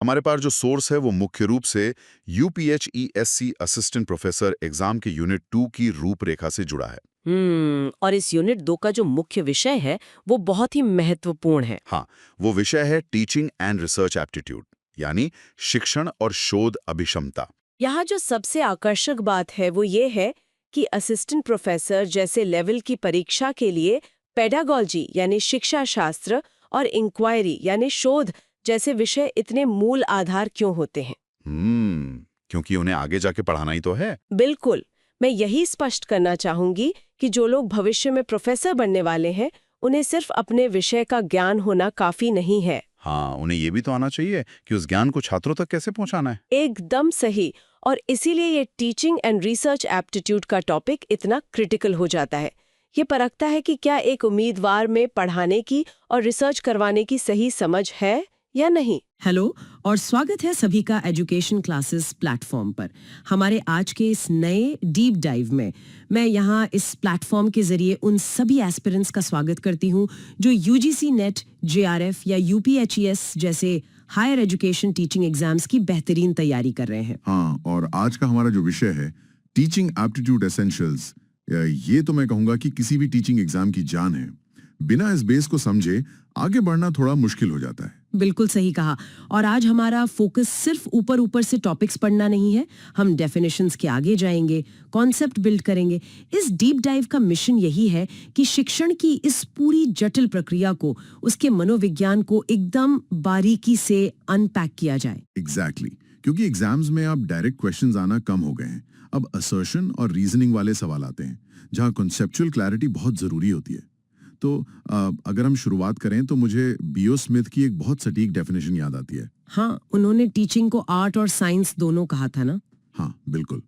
हमारे पास जो सोर्स है वो मुख्य रूप से यूपीएचईएससी असिस्टेंट प्रोफेसर एग्जाम के यूनिट 2 की रूपरेखा से जुड़ा है। और इस यूनिट 2 का जो मुख्य विषय है वो बहुत ही महत्वपूर्ण है। हाँ, वो विषय है टीचिंग एंड रिसर्च एप्टीट्यूड, यानी शिक्षण और शोध अभिक्षमता। यहाँ जो सबसे आकर्षक बात है वो ये है कि असिस्टेंट प्रोफेसर जैसे लेवल की परीक्षा के लिए पेडागोजी यानी शिक्षा शास्त्र और इंक्वायरी यानी शोध जैसे विषय इतने मूल आधार क्यों होते हैं। क्योंकि उन्हें आगे जाके पढ़ाना ही तो है। बिल्कुल, मैं यही स्पष्ट करना चाहूंगी कि जो लोग भविष्य में प्रोफेसर बनने वाले हैं उन्हें सिर्फ अपने विषय का ज्ञान होना काफी नहीं है। हाँ, उन्हें ये भी तो आना चाहिए कि उस ज्ञान को छात्रों तक कैसे पहुंचाना है। एकदम सही। और इसीलिए ये टीचिंग एंड रिसर्च एप्टीट्यूड का टॉपिक इतना क्रिटिकल हो जाता है। ये परखता है कि क्या एक उम्मीदवार में पढ़ाने की और रिसर्च करवाने की सही समझ है या नहीं। हेलो और स्वागत है सभी का एजुकेशन क्लासेस प्लेटफॉर्म पर। हमारे आज के इस नए डीप डाइव में मैं यहाँ इस प्लेटफॉर्म के जरिए उन सभी एस्पिरेंट्स का स्वागत करती हूँ जो यूजीसी नेट, जेआरएफ या यूपीएचईएस जैसे हायर एजुकेशन टीचिंग एग्जाम्स की बेहतरीन तैयारी कर रहे हैं। हाँ, और आज का हमारा जो विषय है टीचिंग एप्टीट्यूड एसेंशियल्स, ये तो मैं कहूँगा कि किसी भी टीचिंग एग्जाम की जान है। बिना इस बेस को समझे आगे बढ़ना थोड़ा मुश्किल हो जाता है। बिल्कुल सही कहा। और आज हमारा फोकस सिर्फ ऊपर ऊपर से टॉपिक्स पढ़ना नहीं है, हम डेफिनेशंस के आगे जाएंगे, कॉन्सेप्ट बिल्ड करेंगे। इस डीप डाइव का मिशन यही है कि शिक्षण की इस पूरी जटिल प्रक्रिया को, उसके मनोविज्ञान को एकदम बारीकी से अनपैक किया जाए। एग्जैक्टली, क्योंकि एग्जाम्स में अब डायरेक्ट क्वेश्चंस आना कम हो गए हैं। अब असर्शन और रीजनिंग वाले सवाल आते हैं जहाँ कॉन्सेप्चुअल क्लैरिटी बहुत जरूरी होती है। तो अगर हम शुरुआत करें तो मुझे बीओ स्मिथ की एक बहुत सटीक डेफिनेशन याद आती है। हाँ, उन्होंने टीचिंग को आर्ट और साइंस दोनों कहा था ना। हाँ बिल्कुल,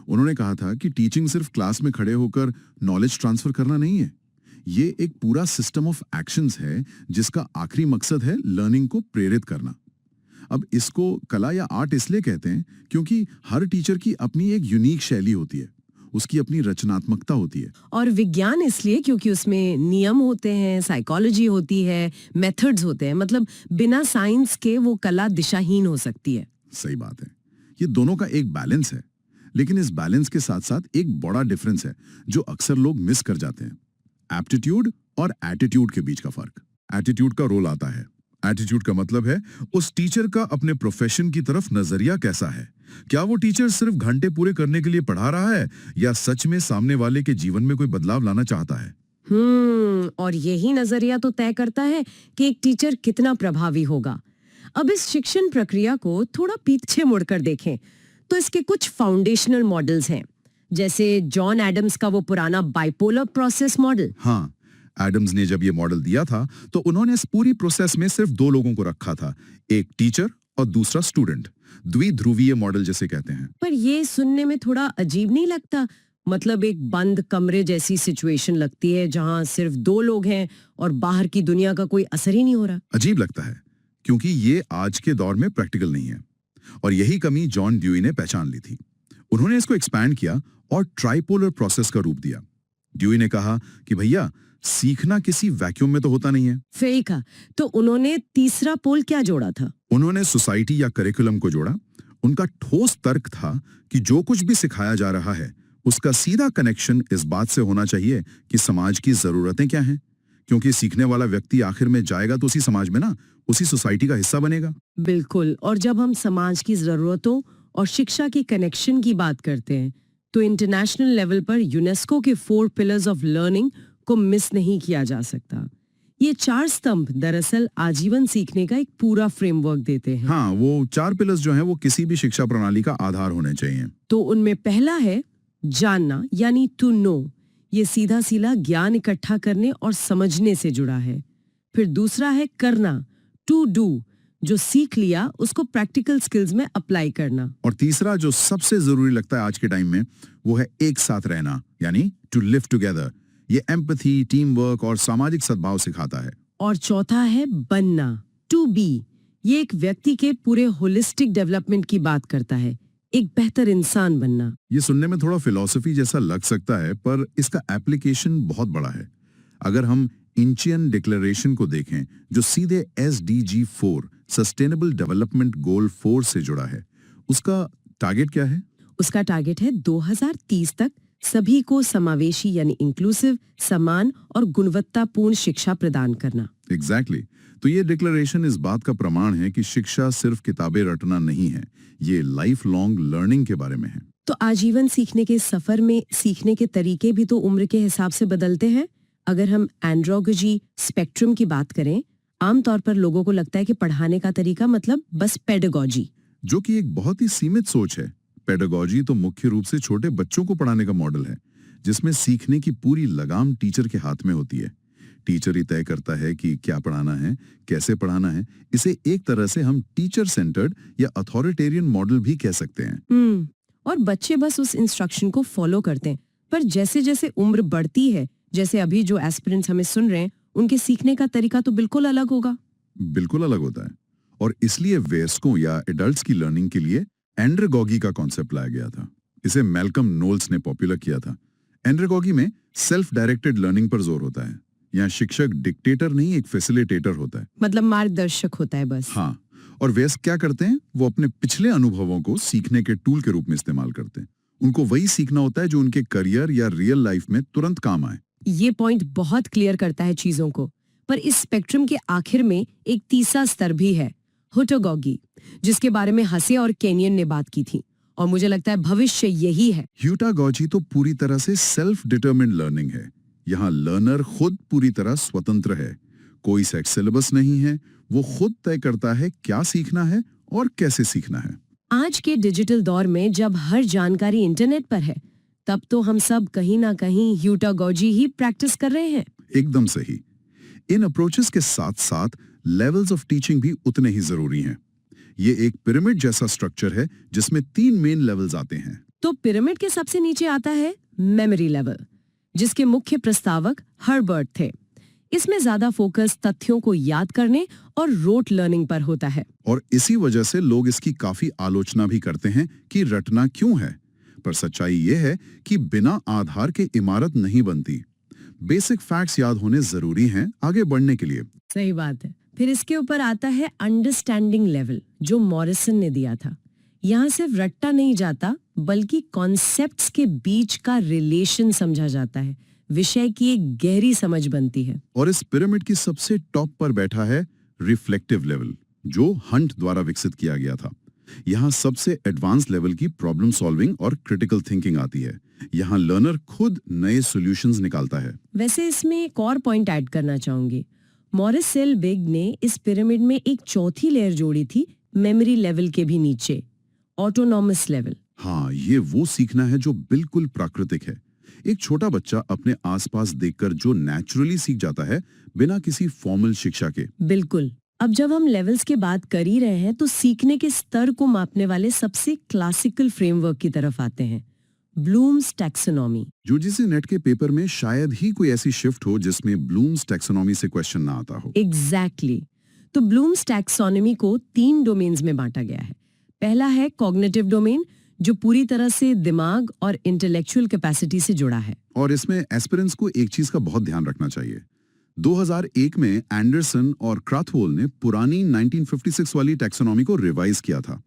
उन्होंने कहा था कि टीचिंग सिर्फ क्लास में खड़े होकर नॉलेज ट्रांसफर करना नहीं है, ये एक पूरा सिस्टम ऑफ एक्शंस है जिसका आखिरी मकसद है लर्निंग को प्रेरित करना। अब इसको कला या आर्ट इसलिए कहते हैं क्योंकि हर टीचर की अपनी एक यूनिक शैली होती है, उसकी अपनी रचनात्मकता होती है। और विज्ञान इसलिए क्योंकि उसमें नियम होते हैं, साइकोलॉजी होती है, मेथड्स होते हैं। मतलब बिना साइंस के वो कला दिशाहीन हो सकती है। सही बात है, ये दोनों का एक बैलेंस है, लेकिन इस बैलेंस के साथ साथ एक बड़ा डिफरेंस है जो अक्सर लोग मिस कर जाते हैं। एप्टीट्यूड और एटीट्यूड के बीच का फर्क। एटीट्यूड का रोल आता है। एटीट्यूड का मतलब है उस टीचर का अपने प्रोफेशन की तरफ नजरिया कैसा है। क्या वो टीचर सिर्फ घंटे पूरे करने के लिए पढ़ा रहा है या सच में सामने वाले के जीवन में कोई बदलाव लाना चाहता है। और यही नजरिया तो तय करता है कि एक टीचर कितना प्रभावी होगा। अब इस शिक्षण प्रक्रिया को थोड़ा पीछे मुड़कर देखें तो इसके कुछ फाउंडेशनल मॉडल्स हैं, जैसे जॉन एडम्स का वो पुराना बाइपोलर प्रोसेस मॉडल। हाँ, एडम्स ने जब ये मॉडल दिया था तो उन्होंने इस पूरी प्रोसेस में सिर्फ दो लोगों को रखा था, एक टीचर और दूसरा स्टूडेंट। द्विध्रुवीय मॉडल जिसे कहते हैं। पर ये सुनने में थोड़ा अजीब नहीं लगता? मतलब एक बंद कमरे जैसी सिचुएशन लगती है जहां सिर्फ दो लोग हैं और बाहर की दुनिया का कोई असर ही नहीं हो रहा। अजीब लगता है क्योंकि ये आज के दौर में प्रैक्टिकल नहीं है, और यही कमी जॉन ड्यूई ने पहचान ली थी। उन्होंने इसको एक्सपैंड किया और ट्राइपोलर प्रोसेस का रूप दिया। ड्यूई ने कहा कि भैया, सीखना किसी वैक्यूम में तो होता नहीं है। सही कहा। तो उन्होंने तीसरा पोल क्या जोड़ा था? उन्होंने सोसाइटी या करिकुलम को जोड़ा। उनका ठोस तर्क था कि जो कुछ भी सिखाया जा रहा है उसका सीधा कनेक्शन इस बात से होना चाहिए कि समाज की जरूरतें क्या हैं, क्योंकि सीखने वाला व्यक्ति आखिर में जाएगा तो उसी समाज में ना, उसी सोसाइटी का हिस्सा बनेगा। बिल्कुल। और जब हम समाज की जरूरतों और शिक्षा की कनेक्शन की बात करते हैं तो इंटरनेशनल लेवल पर यूनेस्को के 4 पिलर्स ऑफ लर्निंग को मिस नहीं किया जा सकता। ये 4 स्तंभ दरअसल आजीवन सीखने का एक पूरा फ्रेमवर्क देते हैं। हाँ, वो 4 पिलर्स जो हैं वो किसी भी शिक्षा प्रणाली का आधार होने चाहिए। तो उनमें पहला है जानना, यानी टू नो। ये सीधा सीधा ज्ञान इकट्ठा करने और समझने से जुड़ा है। फिर दूसरा है करना, टू डू, जो सीख लिया उसको प्रैक्टिकल स्किल्स में अप्लाई करना। और तीसरा जो सबसे जरूरी लगता है आज के टाइम में, वो है एक साथ रहना, यानी टू लिव टुगेदर। ये एम्पैथी, टीम वर्क और सामाजिक सद्भाव सिखाता है। और चौथा है बनना, टू बी। ये एक व्यक्ति के पूरे होलिस्टिक डेवलपमेंट की बात करता है, एक बेहतर इंसान बनना। ये सुनने में थोड़ा फिलॉसफी जैसा लग सकता है, पर इसका एप्लीकेशन बहुत बड़ा है। अगर हम इंचियन डिक्लेरेशन को देखें जो सीधे SDG 4 सस्टेनेबल डेवलपमेंट गोल 4 से जुड़ा है। उसका टारगेट क्या है? उसका टारगेट है 2030 तक सभी को समावेशी यानी इंक्लूसिव, समान और गुणवत्तापूर्ण शिक्षा प्रदान करना। एग्जैक्टली तो ये डिक्लेरेशन इस बात का प्रमाण है कि शिक्षा सिर्फ किताबें रटना नहीं है, ये लाइफ लॉन्ग लर्निंग के बारे में है। तो आजीवन सीखने के सफर में सीखने के तरीके भी तो उम्र के हिसाब से बदलते हैं। अगर हम एंड्रोगोजी स्पेक्ट्रम की बात करें, आमतौर पर लोगों को लगता है कि पढ़ाने का तरीका मतलब बस पेडागोजी, जो कि एक बहुत ही सीमित सोच है। पेडागोजी तो मुख्य रूप से छोटे बच्चों को पढ़ाने का मॉडल है, जिसमें सीखने की पूरी लगाम टीचर के हाथ में होती है। टीचर ही तय करता है कि क्या पढ़ाना है, कैसे पढ़ाना है। इसे एक तरह से हम टीचर सेंटर्ड या अथॉरिटेरियन मॉडल भी कह सकते हैं। और बच्चे बस उस इंस्ट्रक्शन को फॉलो करते हैं। पर जैसे जैसे उम्र बढ़ती है, जैसे अभी जो एस्पिरेंट्स हमें सुन रहे हैं, उनके सीखने का तरीका तो बिल्कुल अलग होगा। बिल्कुल अलग होता है, और इसलिए वयस्कों या एडल्ट्स की लर्निंग के लिए एंड्रेगॉगी का कॉन्सेप्ट लाया गया था। इसे मैल्कम नोल्स ने पॉपुलर किया था। एंड्रेगॉगी में सेल्फ डायरेक्टेड लर्निंग पर जोर होता है। यहाँ शिक्षक डिक्टेटर नहीं, एक फैसिलिटेटर होता है, मतलब मार्गदर्शक होता है बस। हाँ, और वयस्क क्या करते हैं? वो अपने पिछले अनुभवों को सीखने के टूल के रूप में इस्तेमाल करते हैं। उनको वही सीखना होता है जो उनके करियर या रियल लाइफ में तुरंत काम आए। ये पॉइंट बहुत क्लियर करता है चीजों को। पर इस स्पेक्ट्रम के आखिर में एक तीसरा स्तर भी है, हुटागोगी, जिसके बारे में हसे और केनियन ने बात की थी, और मुझे लगता है भविष्य यही है। ह्यूटागोजी तो पूरी तरह से सेल्फ डिटरमिन्ड लर्निंग है। यहाँ लर्नर खुद पूरी तरह स्वतंत्र है, कोई सेट सिलेबस नहीं है। वो खुद तय करता है क्या सीखना है और कैसे सीखना है। आज के डिजिटल दौर में जब हर जानकारी इंटरनेट पर है, तब तो हम सब कहीं ना कहीं ह्यूटागोजी ही प्रैक्टिस कर रहे हैं। एकदम सही। इन अप्रोचेस के साथ साथ लेवल्स ऑफ टीचिंग भी उतने ही जरूरी हैं। ये एक पिरामिड जैसा स्ट्रक्चर है जिसमें 3 मेन लेवल्स आते हैं। तो पिरामिड के सबसे नीचे आता है मेमोरी लेवल, जिसके मुख्य प्रस्तावक हर्बर्ट थे। इसमें ज्यादा फोकस तथ्यों को याद करने और रोट लर्निंग पर होता है। और इसी वजह से लोग इसकी काफी आलोचना भी करते हैं कि रटना क्यों है। पर सच्चाई ये है कि बिना आधार के इमारत नहीं बनती। बेसिक फैक्ट्स याद होने जरूरी हैं आगे बढ़ने के लिए। सही बात है। फिर इसके ऊपर आता है अंडरस्टैंडिंग लेवल, जो मॉरिसन ने दिया था। यहाँ सिर्फ रट्टा नहीं जाता, बल्कि कॉन्सेप्ट्स के बीच का रिलेशन समझा जाता है, विषय की एक गहरी समझ बनती है। और इस पिरामिड की सबसे टॉप पर बैठा है रिफ्लेक्टिव लेवल, जो हंट द्वारा विकसित किया गया था। यहाँ सबसे एडवांस लेवल की प्रॉब्लम सॉल्विंग और क्रिटिकल थिंकिंग आती है। यहाँ लर्नर खुद नए सॉल्यूशंस निकालता है। वैसे इसमें एक और पॉइंट ऐड करना चाहूंगी। मॉरिस सेलबिग ने इस पिरामिड में एक चौथी लेयर जोड़ी थी, मेमोरी लेवल के भी नीचे, ऑटोनॉमस लेवल। हाँ, ये वो सीखना है जो बिल्कुल प्राकृतिक है। एक छोटा बच्चा अपने आसपास देखकर जो नेचुरली सीख जाता है, बिना किसी फॉर्मल शिक्षा के। बिल्कुल। अब जब हम लेवल्स की बात कर ही रहे हैं, तो सीखने के स्तर को मापने वाले सबसे क्लासिकल फ्रेमवर्क की तरफ आते हैं, ब्लूम्स टैक्सोनॉमी। यूजीसी नेट के पेपर में शायद ही कोई ऐसी शिफ्ट हो जिसमें ब्लूम्स टैक्सोनॉमी से क्वेश्चन ना आता हो। एग्जैक्टली। तो ब्लूम्स टैक्सोनॉमी को 3 डोमेन्स में बांटा गया है। पहला है कॉग्निटिव डोमेन, जो पूरी तरह से दिमाग और इंटेलेक्चुअल कैपेसिटी से जुड़ा है। और इसमें एस्पिरेंट्स को एक चीज का बहुत ध्यान रखना चाहिए। 2001 में एंडरसन और क्राथवोल ने पुरानी 1956 वाली टैक्सोनॉमी को रिवाइज किया था।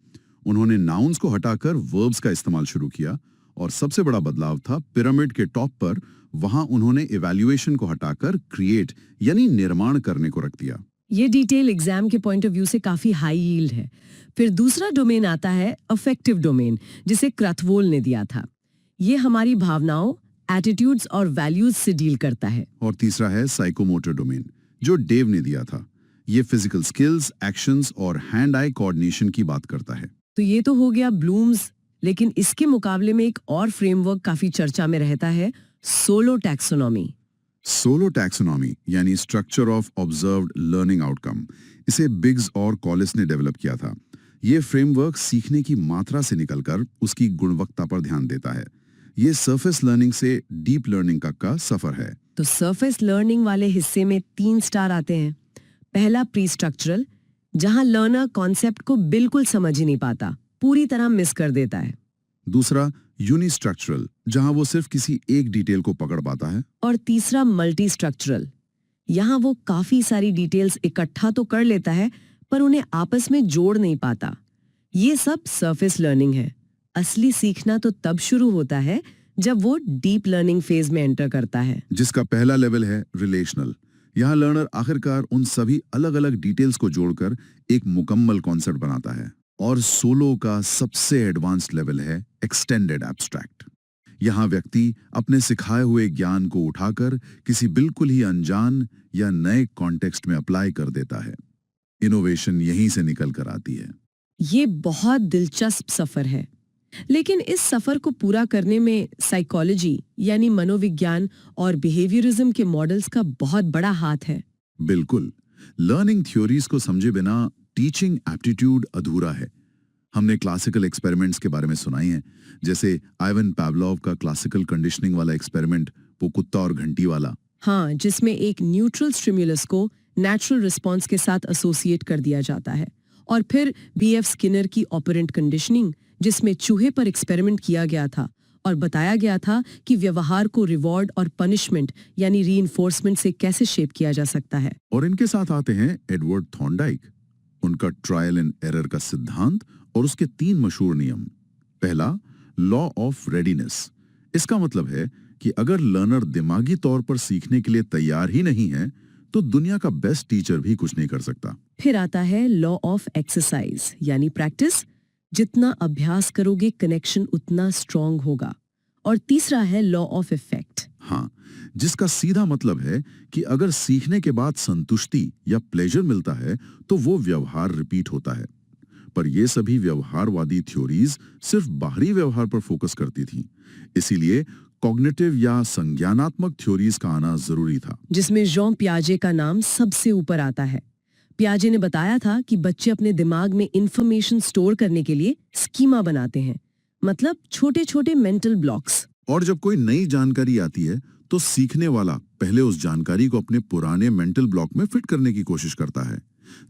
उन्होंने नाउन्स को हटाकर वर्ब्स का इस्तेमाल शुरू किया, और सबसे बड़ा बदलाव था पिरामिड के टॉप पर। वहां उन्होंने इवैल्यूएशन को हटाकर क्रिएट यानी निर्माण करने को रख दिया। ये डिटेल एग्जाम के पॉइंट ऑफ व्यू से काफी हाई यील्ड है। फिर दूसरा डोमेन आता है अफेक्टिव डोमेन, जिसे क्रथवोल ने दिया था। ये हमारी भावनाओं, एटीट्यूड्स और वैल्यूज से डील करता है। और तीसरा है साइकोमोटर डोमेन, जो डेव ने दिया था। ये फिजिकल स्किल्स, एक्शंस और हैंड आई कोऑर्डिनेशन की बात करता है। तो ये तो हो गया ब्लूम्स, लेकिन इसके मुकाबले में एक और फ्रेमवर्क काफी चर्चा में रहता है, सोलो टैक्सोनॉमी। सोलो टैक्सोनॉमी यानी structure of observed learning outcome, इसे बिग्स और कॉलिस ने डेवलप किया था। ये फ्रेमवर्क सीखने की मात्रा से निकलकर उसकी गुणवत्ता पर ध्यान देता है। ये सरफेस लर्निंग से डीप लर्निंग का सफर है। तो सरफेस लर्निंग वाले हिस्से में 3 स्टार आते हैं। पहला प्री स्ट्रक्चरल, जहां लर्नर कॉन्सेप्ट को बिल्कुल समझ ही नहीं पाता, पूरी तरह मिस कर देता है। दूसरा यूनिस्ट्रक्चरल, जहां वो सिर्फ किसी एक डिटेल को पकड़ पाता है। और तीसरा मल्टी स्ट्रक्चरल, यहाँ वो काफी सारी डिटेल्स इकट्ठा तो कर लेता है, पर उन्हें आपस में जोड़ नहीं पाता। ये सब सरफेस लर्निंग है। असली सीखना तो तब शुरू होता है जब वो डीप लर्निंग फेज में एंटर करता है, जिसका पहला लेवल है रिलेशनल। यहाँ लर्नर आखिरकार उन सभी अलग अलग डिटेल्स को जोड़कर एक मुकम्मल कॉन्सेप्ट बनाता है। और सोलो का सबसे एडवांस्ड लेवल है एक्सटेंडेड एब्स्ट्रैक्ट। यहाँ व्यक्ति अपने सिखाए हुए ज्ञान को उठाकर किसी बिल्कुल ही अनजान या नए कॉन्टेक्स्ट में अप्लाई कर देता है। इनोवेशन यहीं से निकल कर आती है। ये बहुत दिलचस्प सफर है, लेकिन इस सफर को पूरा करने में साइकोलॉजी यानी मनोविज्ञान और बिहेवियरिज्म के मॉडल्स का बहुत बड़ा हाथ है। बिल्कुल, लर्निंग थ्योरीज को समझे बिना टीचिंग एप्टीट्यूड अधूरा है। हमने क्लासिकल एक्सपेरिमेंट्स के बारे में सुनाई हैं, जैसे आइवन पावलोव का क्लासिकल कंडीशनिंग वाला एक्सपेरिमेंट, वो कुत्ता और घंटी वाला। हाँ, जिसमें एक न्यूट्रल स्टिमुलस को नेचुरल रिस्पॉन्स के साथ एसोसिएट कर दिया जाता है। और फिर बीएफ स्किनर की ऑपरेंट कंडीशनिंग, जिसमें चूहे पर एक्सपेरिमेंट किया गया था और बताया गया था कि व्यवहार को रिवॉर्ड और पनिशमेंट यानी रीइंफोर्समेंट से कैसे शेप किया जा सकता है। और इनके साथ आते हैं एडवर्ड थॉर्नडाइक, उनका ट्रायल एंड एरर का सिद्धांत और उसके 3 मशहूर नियम। पहला, लॉ ऑफ रेडीनेस। इसका मतलब है कि अगर लर्नर दिमागी तौर पर सीखने के लिए तैयार ही नहीं है तो दुनिया का बेस्ट टीचर भी कुछ नहीं कर सकता। फिर आता है लॉ ऑफ एक्सरसाइज यानी प्रैक्टिस। जितना अभ्यास करोगे कनेक्शन उतना स्ट्रांग होगा। और तीसरा है लॉ ऑफ इफेक्ट। हाँ, जिसका सीधा मतलब है कि अगर सीखने के बाद संतुष्टि या प्लेजर मिलता है तो वो व्यवहार रिपीट होता है। पर ये सभी व्यवहारवादी थ्योरीज सिर्फ बाहरी व्यवहार पर फोकस करती थी, इसीलिए कॉग्निटिव या संज्ञानात्मक थ्योरीज का आना जरूरी था, जिसमें जॉन पियाजे का नाम सबसे ऊपर आता है। पियाजे ने बताया था कि बच्चे अपने दिमाग में इंफॉर्मेशन स्टोर करने के लिए स्कीमा बनाते हैं, मतलब छोटे छोटे मेंटल ब्लॉक्स। और जब कोई नई जानकारी आती है तो सीखने वाला पहले उस जानकारी को अपने पुराने मेंटल ब्लॉक में फिट करने की कोशिश करता है,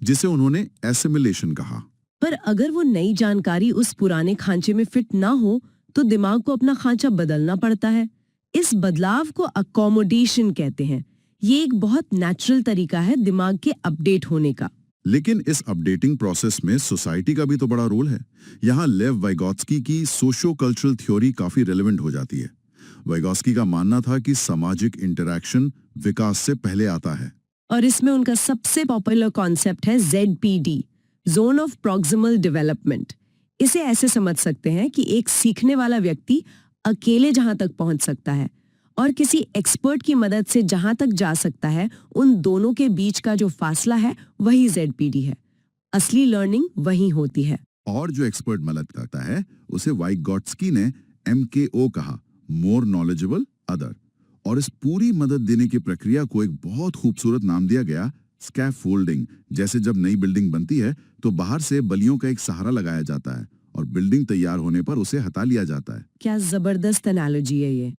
जिसे उन्होंने एसिमिलेशन कहा। पर अगर वो नई जानकारी उस पुराने खांचे में फिट ना हो तो दिमाग को अपना खांचा बदलना पड़ता है। इस बदलाव को अकोमोडेशन कहते हैं। ये एक बहुत नेचुरल तरीका है दिमाग के अपडेट होने का। लेकिन इस अपडेटिंग प्रोसेस में सोसाइटी का भी तो बड़ा रोल है। यहाँ लेव वाइगोत्स्की की सोशो कल्चरल थ्योरी काफी रेलेवेंट हो जाती है। वाइगोत्स्की का मानना था कि सामाजिक इंटरैक्शन विकास से पहले आता है। और इसमें उनका सबसे पॉपुलर कॉन्सेप्ट है ZPD, zone of proximal development. इसे ऐसे समझ सकते हैं कि एक सीखने वाला व्यक्ति अकेले जहां तक पहुंच सकता है और किसी एक्सपर्ट की मदद से जहां तक जा सकता है, उन दोनों के बीच का जो फासला है वही ZPD है। असली लर्निंग वही होती है। और जो एक्सपर्ट मदद करता है उसे वाइगोत्स्की ने MKO कहा, मोर नॉलेजेबल अदर। और इस पूरी मदद देने की प्रक्रिया को एक बहुत खूबसूरत नाम दिया गया, स्कैफोल्डिंग। जैसे जब नई बिल्डिंग बनती है तो बाहर से बल्लियों का एक सहारा लगाया जाता है और बिल्डिंग तैयार होने पर उसे हटा लिया जाता है। क्या जबरदस्त एनालॉजी है ये।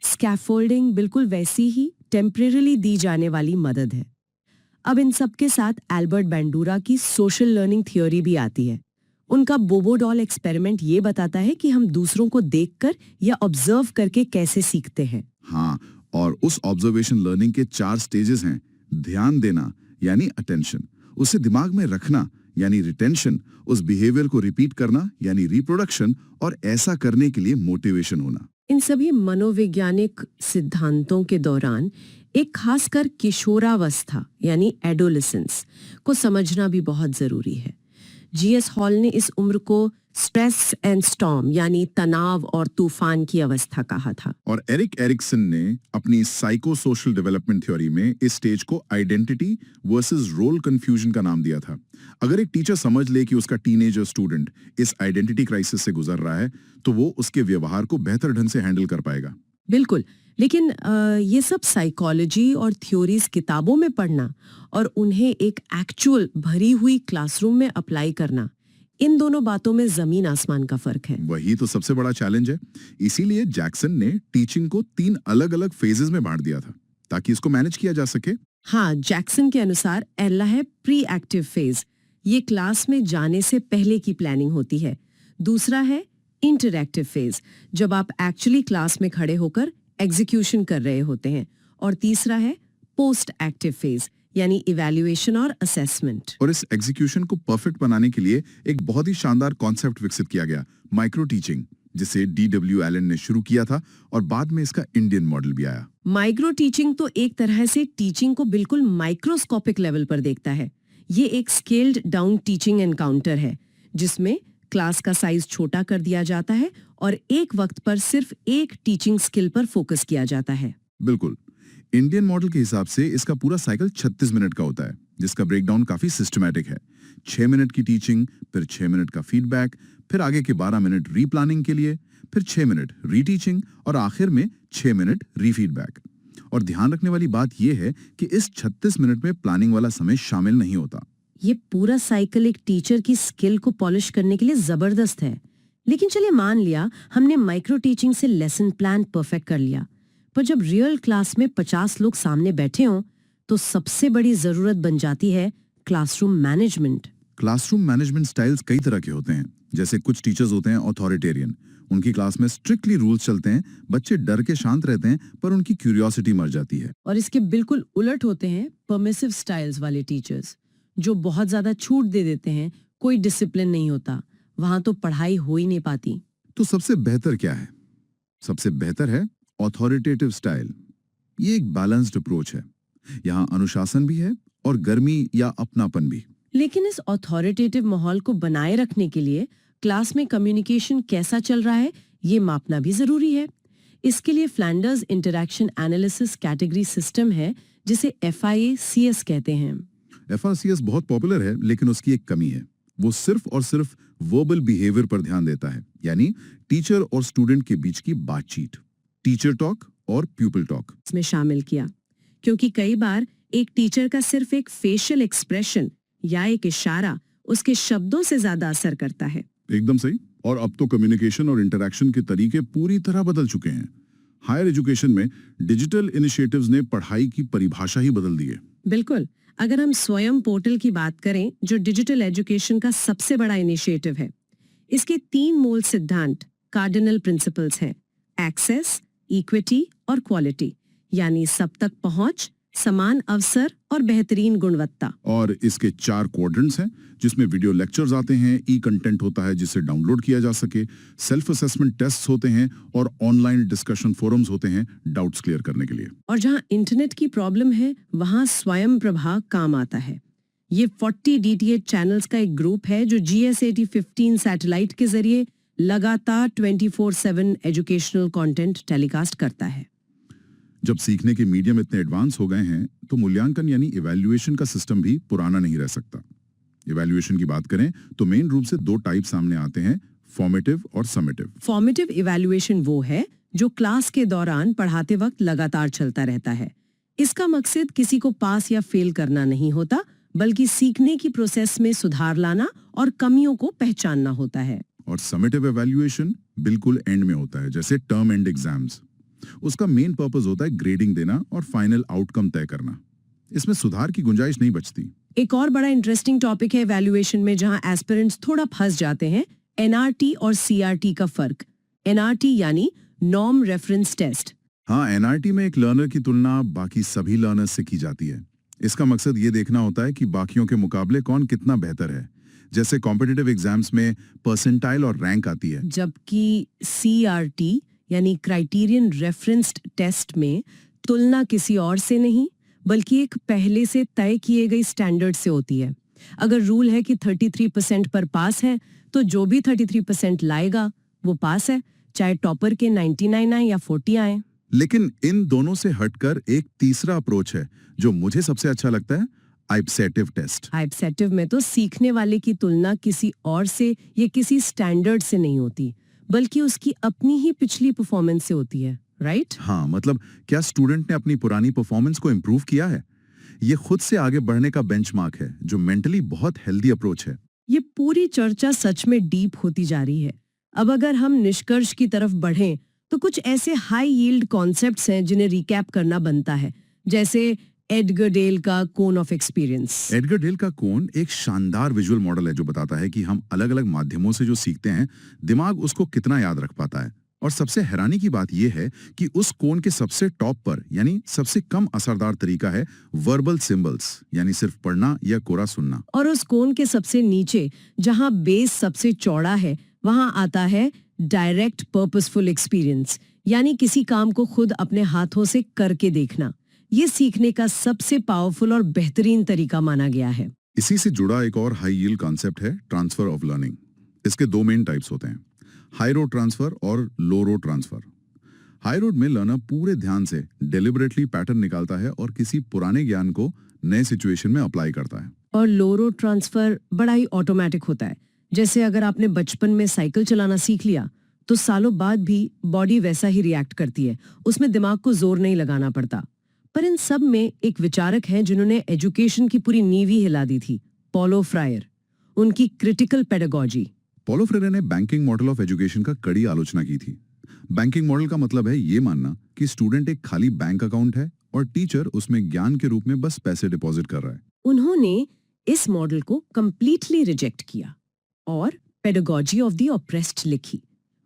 स्कैफोल्डिंग बिल्कुल वैसी ही टेम्परेरीली दी जाने वाली मदद है। अब इन सब के साथ एल्बर्ट बैंडूरा की सोशल लर्निंग थ्योरी भी आती है। उनका बोबो डॉल एक्सपेरिमेंट ये बताता है कि हम दूसरों को देखकर या ऑब्जर्व करके कैसे सीखते हैं। हाँ, और उस ऑब्जर्वेशन लर्निंग के 4 स्टेजेस हैं। ध्यान देना यानी अटेंशन, उसे दिमाग में रखना यानी रिटेंशन, उस बिहेवियर को रिपीट करना यानी रिप्रोडक्शन, और ऐसा करने के लिए मोटिवेशन होना। इन सभी मनोवैज्ञानिक सिद्धांतों के दौरान एक खासकर किशोरावस्था यानी एडोलेसेंस को समझना भी बहुत जरूरी है। GS हॉल ने इस उम्र को स्ट्रेस एंड स्टॉर्म यानी तनाव और तूफान की अवस्था कहा था। और एरिक एरिक्सन ने अपनी साइको सोशल डेवलपमेंट थ्योरी में इस स्टेज को आइडेंटिटी वर्सेस रोल कंफ्यूजन का नाम दिया था। अगर एक टीचर समझ ले कि उसका टीनेजर स्टूडेंट इस आइडेंटिटी क्राइसिस से गुजर रहा है तो वो उसके व्यवहार को बेहतर ढंग से हैंडल कर पाएगा। बिल्कुल, लेकिन ये सब साइकोलॉजी और थ्योरीज किताबों में पढ़ना और उन्हें एक एक्चुअल भरी हुई क्लासरूम में अप्लाई करना, इन दोनों बातों में जमीन आसमान का फर्क है। वही तो सबसे बड़ा चैलेंज है। इसीलिए जैक्सन ने टीचिंग को 3 अलग-अलग फेजेस में बांट दिया था ताकि इसको मैनेज किया जा सके। हाँ, जैक्सन के अनुसार पहला है प्री एक्टिव फेज, ये क्लास में जाने से पहले की प्लानिंग होती है। दूसरा है इंटरैक्टिव फेज, जब आप एक्चुअली क्लास में खड़े होकर एग्जीक्यूशन कर रहे होते हैं। और तीसरा है पोस्ट एक्टिव फेज, यानी इवैल्यूएशन और असेसमेंट। और इस एग्जीक्यूशन को परफेक्ट बनाने के लिए एक बहुत ही शानदार कॉन्सेप्ट विकसित किया गया, माइक्रो टीचिंग, जिसे D.W. एलन ने शुरू किया था और बाद में इसका इंडियन मॉडल भी आया। माइक्रो टीचिंग तो एक तरह से टीचिंग को बिल्कुल माइक्रोस्कोपिक लेवल पर देखता है। ये एक स्केल्ड डाउन टीचिंग एनकाउंटर है जिसमें क्लास का साइज छोटा कर दिया जाता है और एक वक्त पर सिर्फ एक टीचिंग स्किल पर फोकस किया जाता है। बिल्कुल, इंडियन मॉडल के हिसाब से इसका पूरा साइकिल 36 मिनट का होता है, जिसका ब्रेकडाउन काफी सिस्टमैटिक है। 6 मिनट की टीचिंग, फिर 6 मिनट का फीडबैक, फिर आगे के 12 मिनट रीप्लानिंग के लिए, फिर 6 मिनट रीटीचिंग और आखिर में 6 मिनट रीफीडबैक। और ध्यान रखने वाली बात यह है कि इस 36 मिनट में प्लानिंग वाला समय शामिल नहीं होता। ये पूरा साइकिल एक टीचर की स्किल को पॉलिश करने के लिए जबरदस्त है। लेकिन चलिए मान लिया हमने माइक्रो टीचिंग से लेसन प्लान परफेक्ट कर लिया, पर जब रियल क्लास में 50 लोग सामने बैठे हों तो सबसे बड़ी जरूरत बन जाती है classroom management. Classroom management styles कई तरह के होते हैं। जैसे कुछ टीचर्स होते हैं ऑथोरिटेरियन, उनकी क्लास में स्ट्रिक्टली रूल्स चलते हैं, बच्चे डर के शांत रहते हैं पर उनकी क्यूरियोसिटी मर जाती है। और इसके बिल्कुल उलट होते हैं परमिसिव स्टाइल्स वाले टीचर्स, जो बहुत ज्यादा छूट दे देते हैं, कोई डिसिप्लिन नहीं होता, वहां तो पढ़ाई हो ही नहीं पाती। तो सबसे बेहतर क्या है? सबसे बेहतर है ऑथोरिटेटिव स्टाइल। ये एक बैलेंस्ड अप्रोच है। यहाँ अनुशासन भी है और गर्मी या अपनापन भी। लेकिन इस ऑथोरिटेटिव माहौल को बनाए रखने के लिए क्लास में कम्युनिकेशन कैसा चल रहा है ये मापना भी जरूरी है। इसके लिए Flanders interaction analysis category system है जिसे FIACS कहते हैं। FRCS बहुत पॉपुलर है, लेकिन उसकी एक कमी है। वो सिर्फ और सिर्फ वर्बल बिहेवियर पर ध्यान देता है, यानी टीचर और स्टूडेंट के बीच की बातचीत, टीचर टॉक और प्यूपिल टॉक इसमें शामिल किया, क्योंकि कई बार एक टीचर का सिर्फ एक फेशियल एक्सप्रेशन या एक इशारा उसके शब्दों से ज्यादा असर करता है। एकदम सही। और अब तो कम्युनिकेशन और इंटरैक्शन के तरीके पूरी तरह बदल चुके हैं। हायर एजुकेशन में डिजिटल इनिशिएटिव्स ने पढ़ाई की परिभाषा ही बदल दी है। बिल्कुल, अगर हम स्वयं पोर्टल की बात करें जो डिजिटल एजुकेशन का सबसे बड़ा इनिशिएटिव है, इसके 3 मूल सिद्धांत कार्डिनल प्रिंसिपल्स हैं: एक्सेस, इक्विटी और क्वालिटी, यानी सब तक पहुंच, समान अवसर और बेहतरीन गुणवत्ता। और इसके 4 क्वाड्रेंट्स हैं, जिसमें वीडियो लेक्चर्स आते हैं, ई कंटेंट होता है जिसे डाउनलोड किया जा सके, सेल्फ असेसमेंट टेस्ट्स होते हैं और ऑनलाइन डिस्कशन फोरम्स होते हैं डाउट्स क्लियर करने के लिए। और जहां इंटरनेट की प्रॉब्लम है वहां स्वयं प्रभा काम आता है। ये 40 DTH चैनल्स का एक ग्रुप है जो GS8015 सैटेलाइट के जरिए लगातार 24/7 एजुकेशनल कंटेंट टेलीकास्ट करता है। जब सीखने के मीडियम इतने एडवांस हो गए हैं तो मूल्यांकन यानी इवैल्यूएशन का सिस्टम भी पुराना नहीं रह सकता। इवैल्यूएशन की बात करें तो मेन रूप से 2 टाइप सामने आते हैं, फॉर्मेटिव और समेटिव। फॉर्मेटिव इवैल्यूएशन वो है जो क्लास के दौरान पढ़ाते वक्त लगातार चलता रहता है। इसका मकसद किसी को पास या फेल करना नहीं होता, बल्कि सीखने की प्रोसेस में सुधार लाना और कमियों को पहचानना होता है। और समेटिव इवैल्यूएशन बिल्कुल एंड में होता है, जैसे टर्म एंड एग्जाम्स। उसका मेन पर्पस होता है ग्रेडिंग देना और फाइनल आउटकम तय करना। इसमें सुधार की गुंजाइश नहीं बचती। एक और बड़ा इंटरेस्टिंग टॉपिक है इवैल्यूएशन में जहां एस्पिरेंट्स थोड़ा फंस जाते हैं, NRT और CRT का फर्क। NRT यानी नॉर्म रेफरेंस टेस्ट। हाँ, NRT में एक लर्नर की तुलना बाकी सभी लर्नर्स से की जाती है। इसका मकसद ये देखना होता है कि बाकियों के मुकाबले कौन कितना बेहतर है। जैसे कॉम्पिटिटिव एग्जाम्स में परसेंटाइल और रैंक आती है, जबकि CRT यानी क्राइटेरियन रेफरेंस्ड टेस्ट में तुलना किसी और से नहीं बल्कि एक पहले से तय किए गए स्टैंडर्ड से होती है। अगर रूल है कि 33% पर पास है तो जो भी 33% लाएगा वो पास है, चाहे टॉपर के 99 आए या 40 आए। लेकिन इन दोनों से हटकर एक तीसरा अप्रोच है जो मुझे सबसे अच्छा लगता है, आइप्सेटिव टेस्ट। आइप्सेटिव में तो सीखने वाले की तुलना किसी और से या किसी स्टैंडर्ड से नहीं होती बल्कि उसकी अपनी ही पिछली परफॉर्मेंस से होती है, राइट? हाँ, मतलब क्या स्टूडेंट ने अपनी पुरानी परफॉर्मेंस को इम्प्रूव किया है? ये खुद से आगे बढ़ने का बेंचमार्क है जो मेंटली बहुत हेल्दी अप्रोच है। ये पूरी चर्चा सच में डीप होती जा रही है। अब अगर हम निष्कर्ष की तरफ बढ़ें तो कुछ ऐसे हाई यील्ड कॉन्सेप्ट्स हैं जिन्हें रिकैप करना बनता है, जैसे एडगर डेल का cone of experience. Edgar Dale का कोन एक शानदार विजुअल मॉडल है जो बताता है कि हम अलग अलग माध्यमों से जो सीखते हैं दिमाग उसको कितना याद रख पाता है। और सबसे हैरानी की बात यह है कि उस कोण के सबसे टॉप पर यानी सबसे कम असरदार तरीका है वर्बल सिंबल्स यानी सिर्फ पढ़ना या कोरा सुनना। और उस कोण के सबसे नीचे जहां बेस सबसे चौड़ा है वहां आता है डायरेक्ट पर्पसफुल एक्सपीरियंस, यानी किसी काम को खुद अपने हाथों से करके देखना। ये सीखने का सबसे पावरफुल और बेहतरीन तरीका माना गया है। इसी से जुड़ा एक और हाई यील्ड कॉन्सेप्ट है ट्रांसफर ऑफ लर्निंग। इसके दो मेन टाइप्स होते हैं, हाई रोड ट्रांसफर और लो रोड ट्रांसफर। हाई रोड में लर्नर पूरे ध्यान से डेलिबरेटली पैटर्न निकालता है और किसी पुराने ज्ञान को नए सिचुएशन में अप्लाई करता है। और लो रोड ट्रांसफर बड़ा ही ऑटोमेटिक होता है। जैसे अगर आपने बचपन में साइकिल चलाना सीख लिया तो सालों बाद भी बॉडी वैसा ही रिएक्ट करती है, उसमें दिमाग को जोर नहीं लगाना पड़ता। पर इन सब में एक विचारक हैं जिन्होंने एजुकेशन की पूरी नींव ही हिला दी थी, पॉलो फ्रायर। उनकी क्रिटिकल पेडागॉजी। पॉलो फ्रेरे ने बैंकिंग मॉडल ऑफ एजुकेशन का कड़ी आलोचना की थी। बैंकिंग मॉडल का मतलब है ये मानना कि स्टूडेंट एक खाली बैंक अकाउंट है और टीचर उसमें ज्ञान के रूप में बस पैसे डिपॉजिट कर रहा है। उन्होंने इस मॉडल को कंप्लीटली रिजेक्ट किया और पेडागॉजी ऑफ द ऑप्रेस्ड लिखी।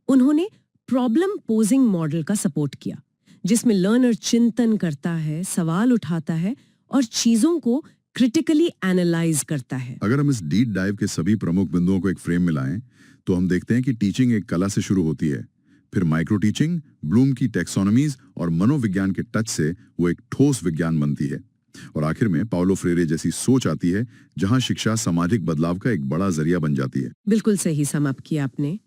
उन्होंने प्रॉब्लम पोजिंग मॉडल का सपोर्ट किया, जिसमें लर्नर चिंतन करता है, सवाल उठाता है और चीजों को क्रिटिकली एनालाइज करता है। अगर हम इस डीप डाइव के सभी प्रमुख बिंदुओं को एक फ्रेम में लाएं, तो हम देखते हैं कि टीचिंग एक कला से शुरू होती है, फिर माइक्रो टीचिंग, ब्लूम की टेक्सोनॉमीज और मनोविज्ञान के टच से वो एक ठोस विज्ञान बनती है, और आखिर में पाउलो फ्रेरे जैसी सोच आती है जहां शिक्षा सामाजिक बदलाव का एक बड़ा जरिया बन जाती है। बिल्कुल सही सम अप किया आपने।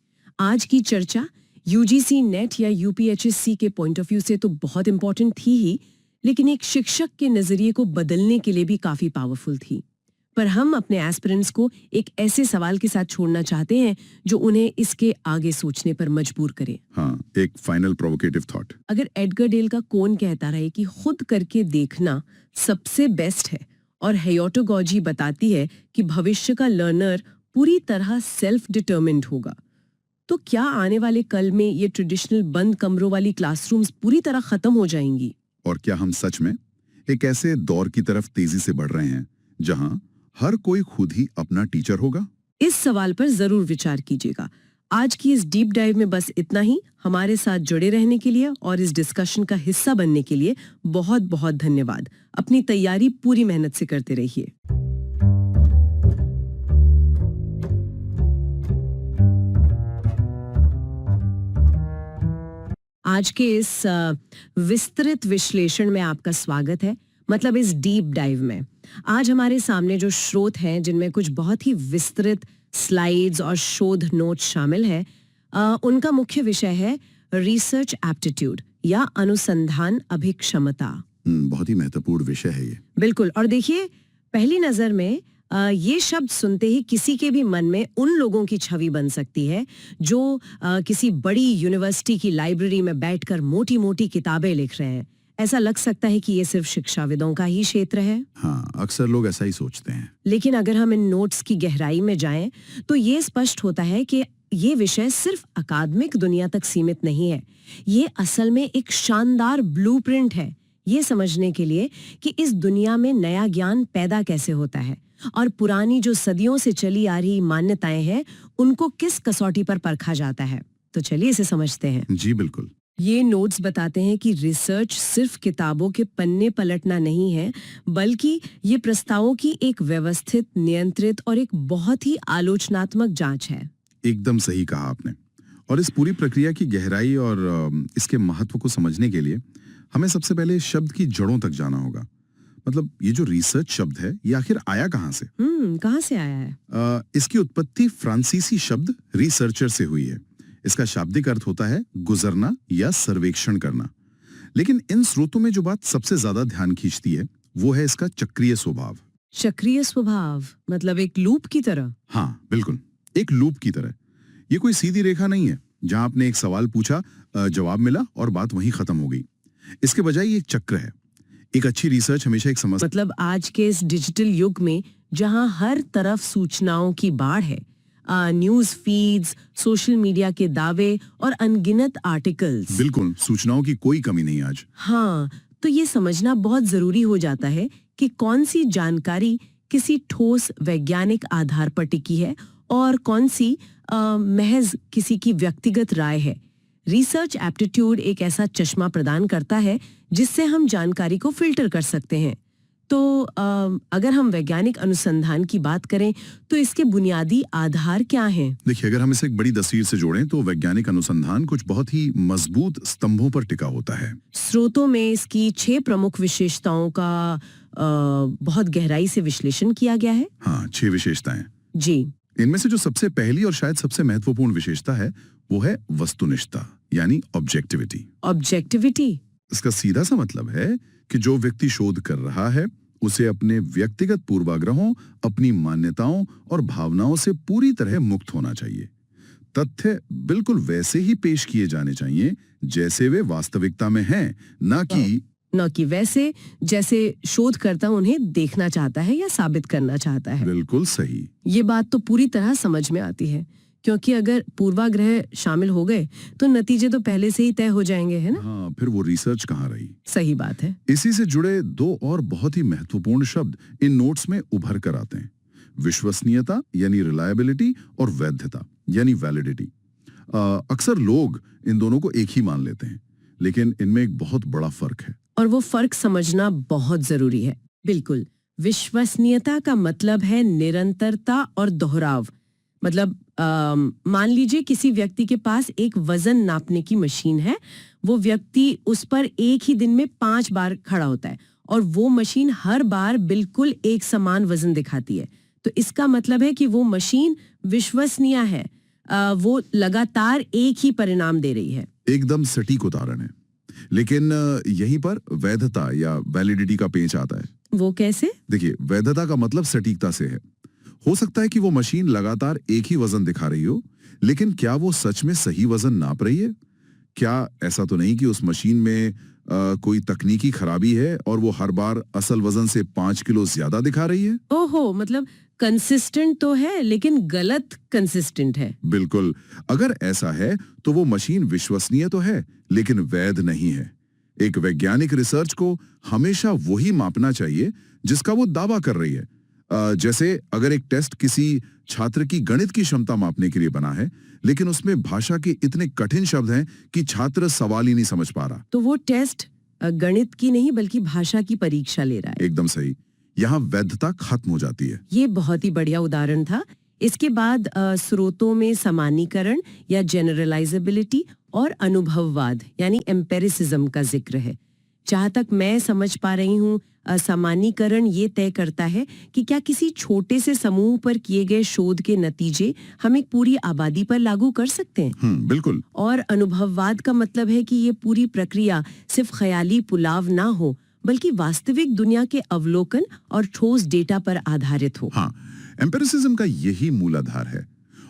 आज की चर्चा यूजीसी नेट या यूपीएचएससी के पॉइंट ऑफ व्यू से तो बहुत इंपॉर्टेंट थी ही, लेकिन एक शिक्षक के नजरिए को बदलने के लिए भी काफी पावरफुल थी। पर हम अपने एस्पिरेंट्स को एक ऐसे सवाल के साथ छोड़ना चाहते हैं जो उन्हें इसके आगे सोचने पर मजबूर करे। हाँ, एक फाइनल प्रोवोकेटिव थॉट। अगर एडगर डेल का कौन कहता रहे कि खुद करके देखना सबसे बेस्ट है और हेयोटोगॉजी बताती है कि भविष्य का लर्नर पूरी तरह सेल्फ डिटर्मिन्ड होगा, तो क्या आने वाले कल में ये ट्रेडिशनल बंद कमरों वाली क्लासरूम्स पूरी तरह खत्म हो जाएंगी? और क्या हम सच में एक ऐसे दौर की तरफ तेजी से बढ़ रहे हैं जहां हर कोई खुद ही अपना टीचर होगा? इस सवाल पर जरूर विचार कीजिएगा। आज की इस डीप डाइव में बस इतना ही। हमारे साथ जुड़े रहने के लिए और इस डिस्कशन का हिस्सा बनने के लिए बहुत बहुत धन्यवाद। अपनी तैयारी पूरी मेहनत से करते रहिए। आज के इस विस्तृत विश्लेषण में आपका स्वागत है, मतलब इस डीप डाइव में। आज हमारे सामने जो स्रोत हैं जिनमें कुछ बहुत ही विस्तृत स्लाइड्स और शोध नोट्स शामिल है, उनका मुख्य विषय है रिसर्च एप्टीट्यूड या अनुसंधान अभिक्षमता। बहुत ही महत्वपूर्ण विषय है ये। बिल्कुल। और देखिए, पहली नजर में ये शब्द सुनते ही किसी के भी मन में उन लोगों की छवि बन सकती है जो किसी बड़ी यूनिवर्सिटी की लाइब्रेरी में बैठकर मोटी मोटी किताबें लिख रहे हैं। ऐसा लग सकता है कि ये सिर्फ शिक्षाविदों का ही क्षेत्र है। हाँ, अक्सर लोग ऐसा ही सोचते हैं। लेकिन अगर हम इन नोट्स की गहराई में जाएं, तो ये स्पष्ट होता है कि ये विषय सिर्फ अकादमिक दुनिया तक सीमित नहीं है। ये असल में एक शानदार ब्लूप्रिंट है ये समझने के लिए कि इस दुनिया में नया ज्ञान पैदा कैसे होता है और पुरानी जो सदियों से चली आ रही मान्यताएं हैं उनको किस कसौटी पर परखा जाता है। तो चलिए इसे समझते हैं। जी बिल्कुल। ये नोट्स बताते हैं कि रिसर्च सिर्फ किताबों के पन्ने पलटना नहीं है, बल्कि ये प्रस्तावों की एक व्यवस्थित, नियंत्रित और एक बहुत ही आलोचनात्मक जांच है। एकदम सही कहा आपने। और इस पूरी प्रक्रिया की गहराई और इसके महत्व को समझने के लिए हमें सबसे पहले शब्द की जड़ों तक जाना होगा। मतलब ये जो रिसर्च शब्द है, ये आखिर आया कहाँ से? कहाँ से आया है? इसकी उत्पत्ति फ्रांसीसी शब्द रिसर्चर से हुई है। इसका शाब्दिक अर्थ होता है गुजरना या सर्वेक्षण करना। लेकिन इन स्रोतों में जो बात सबसे ज्यादा ध्यान खींचती है वो है इसका चक्रीय स्वभाव। चक्रीय स्वभाव मतलब एक लूप की तरह? हाँ बिल्कुल, एक लूप की तरह। ये कोई सीधी रेखा नहीं है जहां आपने एक सवाल पूछा, जवाब मिला और बात वहीं खत्म हो गई। इसके बजाय ये एक चक्र है। एक अच्छी रिसर्च हमेशा एक समस्या, मतलब आज के इस डिजिटल युग में जहां हर तरफ सूचनाओं की बाढ़ है, न्यूज फीड्स, सोशल मीडिया के दावे और अनगिनत आर्टिकल्स। बिल्कुल, सूचनाओं की कोई कमी नहीं आज। हाँ, तो ये समझना बहुत जरूरी हो जाता है कि कौन सी जानकारी किसी ठोस वैज्ञानिक आधार पर टिकी है और कौन सी महज किसी की व्यक्तिगत राय है। रिसर्च एप्टीट्यूड एक ऐसा चश्मा प्रदान करता है जिससे हम जानकारी को फिल्टर कर सकते हैं। तो अगर हम वैज्ञानिक अनुसंधान की बात करें तो इसके बुनियादी आधार क्या हैं? देखिए, अगर हम इसे एक बड़ी तस्वीर से जोड़ें तो वैज्ञानिक अनुसंधान कुछ बहुत ही मजबूत स्तंभों पर टिका होता है। स्रोतों में इसकी 6 प्रमुख विशेषताओं का बहुत गहराई से विश्लेषण किया गया है। हाँ, 6 विशेषताएं। जी। इनमें से जो सबसे पहली और शायद सबसे महत्वपूर्ण विशेषता है वो है वस्तुनिष्ठता, यानी ऑब्जेक्टिविटी। ऑब्जेक्टिविटी? इसका सीधा सा मतलब है कि जो व्यक्ति शोध कर रहा है उसे अपने व्यक्तिगत पूर्वाग्रहों, अपनी मान्यताओं और भावनाओं से पूरी तरह मुक्त होना चाहिए। तथ्य बिल्कुल वैसे ही पेश किए जाने चाहिए जैसे वे वास्तविकता में हैं, न कि वैसे जैसे शोधकर्ता उन्हें देखना चाहता है या साबित करना चाहता है। बिल्कुल सही। ये बात तो पूरी तरह समझ में आती है, क्योंकि अगर पूर्वाग्रह शामिल हो गए तो नतीजे तो पहले से ही तय हो जाएंगे, है ना? हाँ, फिर वो रिसर्च कहाँ रही। सही बात है। इसी से जुड़े 2 और बहुत ही महत्वपूर्ण शब्द इन नोट्स में उभर कर आते हैं। विश्वसनीयता यानी रिलायबिलिटी और वैधता यानी वैलिडिटी। अक्सर लोग इन दोनों को एक ही मान लेते हैं, लेकिन इनमें एक बहुत बड़ा फर्क है और वो फर्क समझना बहुत जरूरी है। बिल्कुल। विश्वसनीयता का मतलब है निरंतरता और दोहराव। मतलब मान लीजिए किसी व्यक्ति के पास एक वजन नापने की मशीन है, वो व्यक्ति उस पर एक ही दिन में 5 बार खड़ा होता है और वो मशीन हर बार बिल्कुल एक समान वजन दिखाती है, तो इसका मतलब है कि वो मशीन विश्वसनीय है। वो लगातार एक ही परिणाम दे रही है। एकदम सटीक उदाहरण है। लेकिन यहीं पर वैधता या वैलिडिटी का पेंच आता है। वो कैसे? देखिए, वैधता का मतलब सटीकता से है। हो सकता है कि वो मशीन लगातार एक ही वजन दिखा रही हो, लेकिन क्या वो सच में सही वजन नाप रही है? क्या ऐसा तो नहीं कि उस मशीन में कोई तकनीकी खराबी है और वो हर बार असल वजन से 5 किलो ज्यादा दिखा रही है? ओहो, मतलब कंसिस्टेंट तो है लेकिन गलत कंसिस्टेंट है। बिल्कुल। अगर ऐसा है तो वो मशीन विश्वसनीय तो है लेकिन वैध नहीं है। एक वैज्ञानिक रिसर्च को हमेशा वही मापना चाहिए जिसका वो दावा कर रही है। जैसे अगर एक टेस्ट किसी छात्र की गणित की क्षमता मापने के लिए बना है, लेकिन उसमें भाषा के इतने कठिन शब्द हैं कि छात्र सवाल ही नहीं समझ पा रहा, तो वो टेस्ट गणित की नहीं बल्कि भाषा की परीक्षा ले रहा है। एकदम सही। यहाँ वैधता खत्म हो जाती है। ये बहुत ही बढ़िया उदाहरण था। इसके बाद स्रोतों में सामान्यीकरण या जनरलाइजेबिलिटी और अनुभववाद यानी एम्पेरिसिज्म का जिक्र है। जहां तक मैं समझ पा रही हूँ, सामान्यीकरण ये तय करता है कि क्या किसी छोटे से समूह पर किए गए शोध के नतीजे हम एक पूरी आबादी पर लागू कर सकते हैं। बिल्कुल। और अनुभववाद का मतलब है कि ये पूरी प्रक्रिया सिर्फ ख्याली पुलाव ना हो, बल्कि वास्तविक दुनिया के अवलोकन और ठोस डेटा पर आधारित हो। हाँ, एम्पिरिसिज्म का यही मूलाधार है।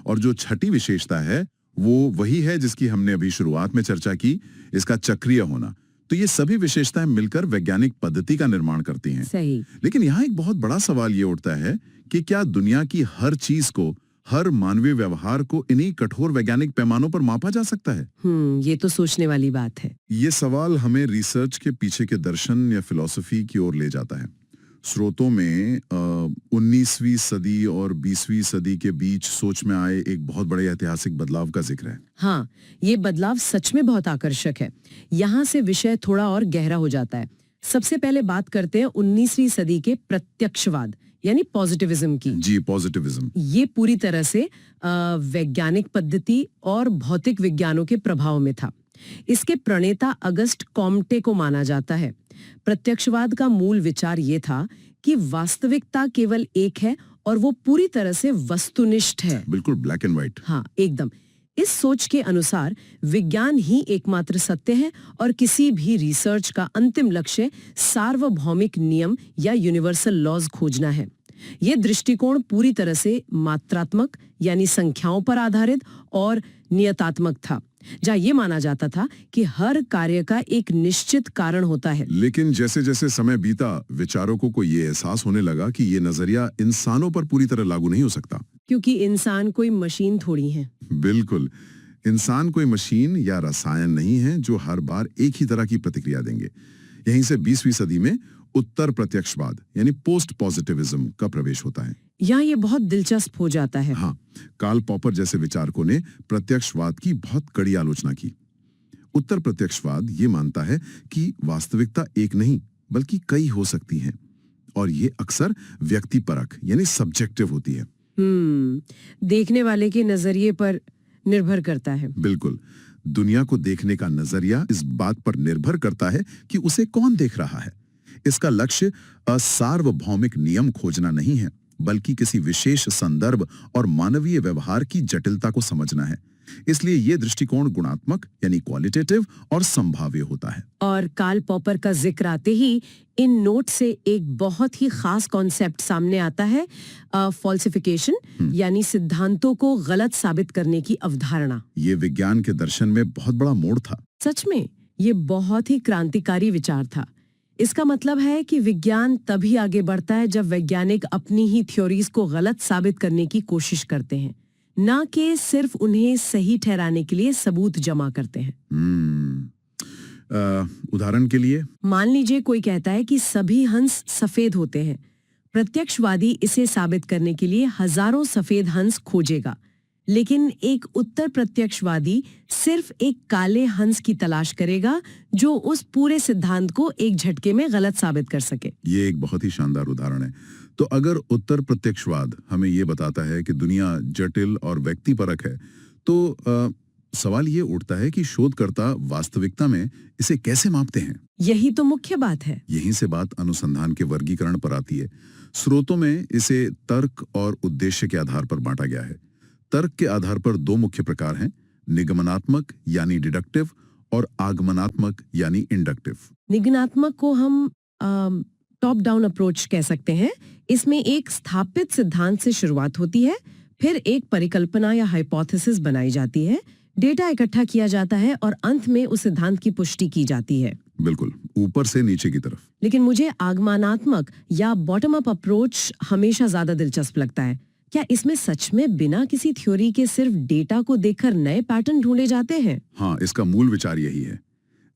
और जो छठी विशेषता है वो वही है जिसकी हमने अभी शुरुआत में चर्चा की, इसका चक्रीय होना। तो ये सभी विशेषताएं मिलकर वैज्ञानिक पद्धति का निर्माण करती हैं। सही। लेकिन यहाँ एक बहुत बड़ा सवाल ये उठता है कि क्या दुनिया की हर चीज को, हर मानवीय व्यवहार को इन्हीं कठोर वैज्ञानिक पैमानों पर मापा जा सकता है? ये तो सोचने वाली बात है। ये सवाल हमें रिसर्च के पीछे के दर्शन या फिलॉसफी की ओर ले जाता है। स्रोतों में 19वीं सदी और 20वीं सदी के बीच सोच में आए एक बहुत बड़े ऐतिहासिक बदलाव का जिक्र है। हाँ, ये बदलाव सच में बहुत आकर्षक है। यहाँ से विषय थोड़ा और गहरा हो जाता है। सबसे पहले बात करते हैं 19वीं सदी के प्रत्यक्षवाद यानी पॉजिटिविज्म की। जी, पॉजिटिविज्म। ये पूरी तरह से वैज्ञानिक पद्धति और भौतिक विज्ञानों के प्रभाव में था। इसके प्रणेता अगस्ट कॉम्टे को माना जाता है। प्रत्यक्षवाद का मूल विचार ये था कि वास्तविकता केवल एक है और वो पूरी तरह से वस्तुनिष्ठ है। बिल्कुल ब्लैक एंड व्हाइट। हाँ, एकदम। इस सोच के अनुसार विज्ञान ही एकमात्र सत्य है और किसी भी रिसर्च का अंतिम लक्ष्य सार्वभौमिक नियम या यूनिवर्सल लॉज खोजना है। यह दृष्टिकोण पूरी तरह से मात्रात्मक यानी संख्याओं पर आधारित और नियतात्मक था, जहाँ ये माना जाता था कि हर कार्य का एक निश्चित कारण होता है। लेकिन जैसे जैसे समय बीता, विचारकों को ये एहसास होने लगा कि ये नजरिया इंसानों पर पूरी तरह लागू नहीं हो सकता, क्योंकि इंसान कोई मशीन थोड़ी है। बिल्कुल, इंसान कोई मशीन या रसायन नहीं है जो हर बार एक ही तरह की प्रतिक्रिया देंगे। यहीं से 20वीं सदी में उत्तर प्रत्यक्षवाद यानी पोस्ट पॉजिटिविज्म का प्रवेश होता है। यहाँ ये बहुत दिलचस्प हो जाता है। हाँ, कार्ल पॉपर जैसे विचारकों ने प्रत्यक्षवाद की बहुत कड़ी आलोचना की। उत्तर प्रत्यक्षवाद ये मानता है कि वास्तविकता एक नहीं बल्कि कई हो सकती हैं और ये अक्सर व्यक्तिपरक यानी सब्जेक्टिव होती है। देखने वाले के नजरिए पर निर्भर करता है। बिल्कुल, दुनिया को देखने का नजरिया इस बात पर निर्भर करता है कि उसे कौन देख रहा है। इसका लक्ष्य सार्वभौमिक नियम खोजना नहीं है बल्कि किसी विशेष संदर्भ और मानवीय व्यवहार की जटिलता को समझना है। इसलिए ये दृष्टिकोण गुणात्मक यानी क्वालिटेटिव और संभाव्य होता है। और कार्ल पॉपर का जिक्र आते ही इन नोट से एक बहुत ही खास कॉन्सेप्ट सामने आता है, फॉल्सिफिकेशन यानी सिद्धांतों को गलत साबित करने की अवधारणा। ये विज्ञान के दर्शन में बहुत बड़ा मोड़ था। सच में ये बहुत ही क्रांतिकारी विचार था। इसका मतलब है कि विज्ञान तभी आगे बढ़ता है जब वैज्ञानिक अपनी ही थ्योरीज को गलत साबित करने की कोशिश करते हैं, ना कि सिर्फ उन्हें सही ठहराने के लिए सबूत जमा करते हैं। उदाहरण के लिए मान लीजिए कोई कहता है कि सभी हंस सफेद होते हैं। प्रत्यक्षवादी इसे साबित करने के लिए हजारों सफेद हंस खोजेगा, लेकिन एक उत्तर प्रत्यक्षवादी सिर्फ एक काले हंस की तलाश करेगा जो उस पूरे सिद्धांत को एक झटके में गलत साबित कर सके। ये एक बहुत ही शानदार उदाहरण है। तो अगर उत्तर प्रत्यक्षवाद हमें ये बताता है कि दुनिया जटिल और व्यक्तिपरक है, तो सवाल ये उठता है कि शोधकर्ता वास्तविकता में इसे कैसे मापते हैं। यही तो मुख्य बात है। यहीं से बात अनुसंधान के वर्गीकरण पर आती है। स्रोतों में इसे तर्क और उद्देश्य के आधार पर बांटा गया है। तर्क के आधार पर दो मुख्य प्रकार हैं, निगमनात्मक यानी डिडक्टिव और आगमनात्मक यानी इंडक्टिव। निगमनात्मक को हम टॉप डाउन अप्रोच कह सकते हैं। इसमें एक स्थापित सिद्धांत से शुरुआत होती है, फिर एक परिकल्पना या हाइपोथेसिस बनाई जाती है, डेटा इकट्ठा किया जाता है और अंत में उस सिद्धांत की पुष्टि की जाती है। बिल्कुल, ऊपर से नीचे की तरफ। लेकिन मुझे आगमनात्मक या बॉटम अप अप्रोच हमेशा ज्यादा दिलचस्प लगता है। क्या इसमें सच में बिना किसी थ्योरी के सिर्फ डेटा को देखकर नए पैटर्न ढूंढे जाते हैं? हाँ, इसका मूल विचार यही है।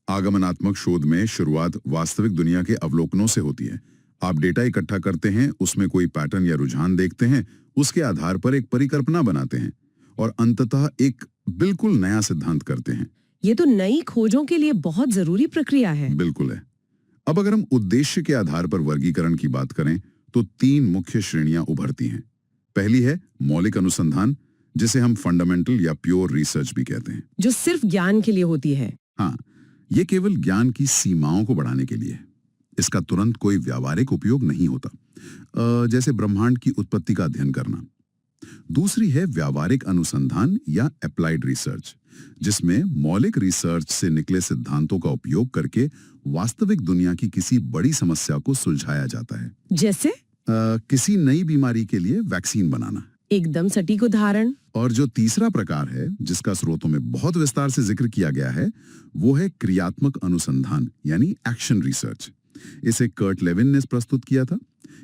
आगमनात्मक शोध में शुरुआत वास्तविक दुनिया के अवलोकनों से होती है। आप डेटा इकट्ठा करते हैं, उसमें कोई पैटर्न या रुझान देखते हैं, उसके आधार पर एक परिकल्पना बनाते हैं और अंततः एक बिल्कुल नया सिद्धांत करते हैं। ये तो नई खोजों के लिए बहुत जरूरी प्रक्रिया है। बिल्कुल है। अब अगर हम उद्देश्य के आधार पर वर्गीकरण की बात करें तो तीन मुख्य श्रेणियां उभरती हैं। पहली है मौलिक अनुसंधान, जिसे हम फंडामेंटल या प्योर रिसर्च भी कहते हैं, जो सिर्फ ज्ञान के लिए होती है। हाँ, ये केवल ज्ञान की सीमाओं को बढ़ाने के लिए है। इसका तुरंत कोई व्यावहारिक उपयोग नहीं होता, जैसे ब्रह्मांड की उत्पत्ति का अध्ययन करना। दूसरी है व्यावहारिक अनुसंधान या अप्लाइड रिसर्च, जिसमें मौलिक रिसर्च से निकले सिद्धांतों का उपयोग करके वास्तविक दुनिया की किसी बड़ी समस्या को सुलझाया जाता है। जैसे किसी नई बीमारी के लिए वैक्सीन बनाना। एकदम सटीक उदाहरण। और जो तीसरा प्रकार है, जिसका स्रोतों में बहुत विस्तार से जिक्र किया गया है, वो है क्रियात्मक अनुसंधान यानी एक्शन रिसर्च। इसे कर्ट लेविन ने प्रस्तुत किया था।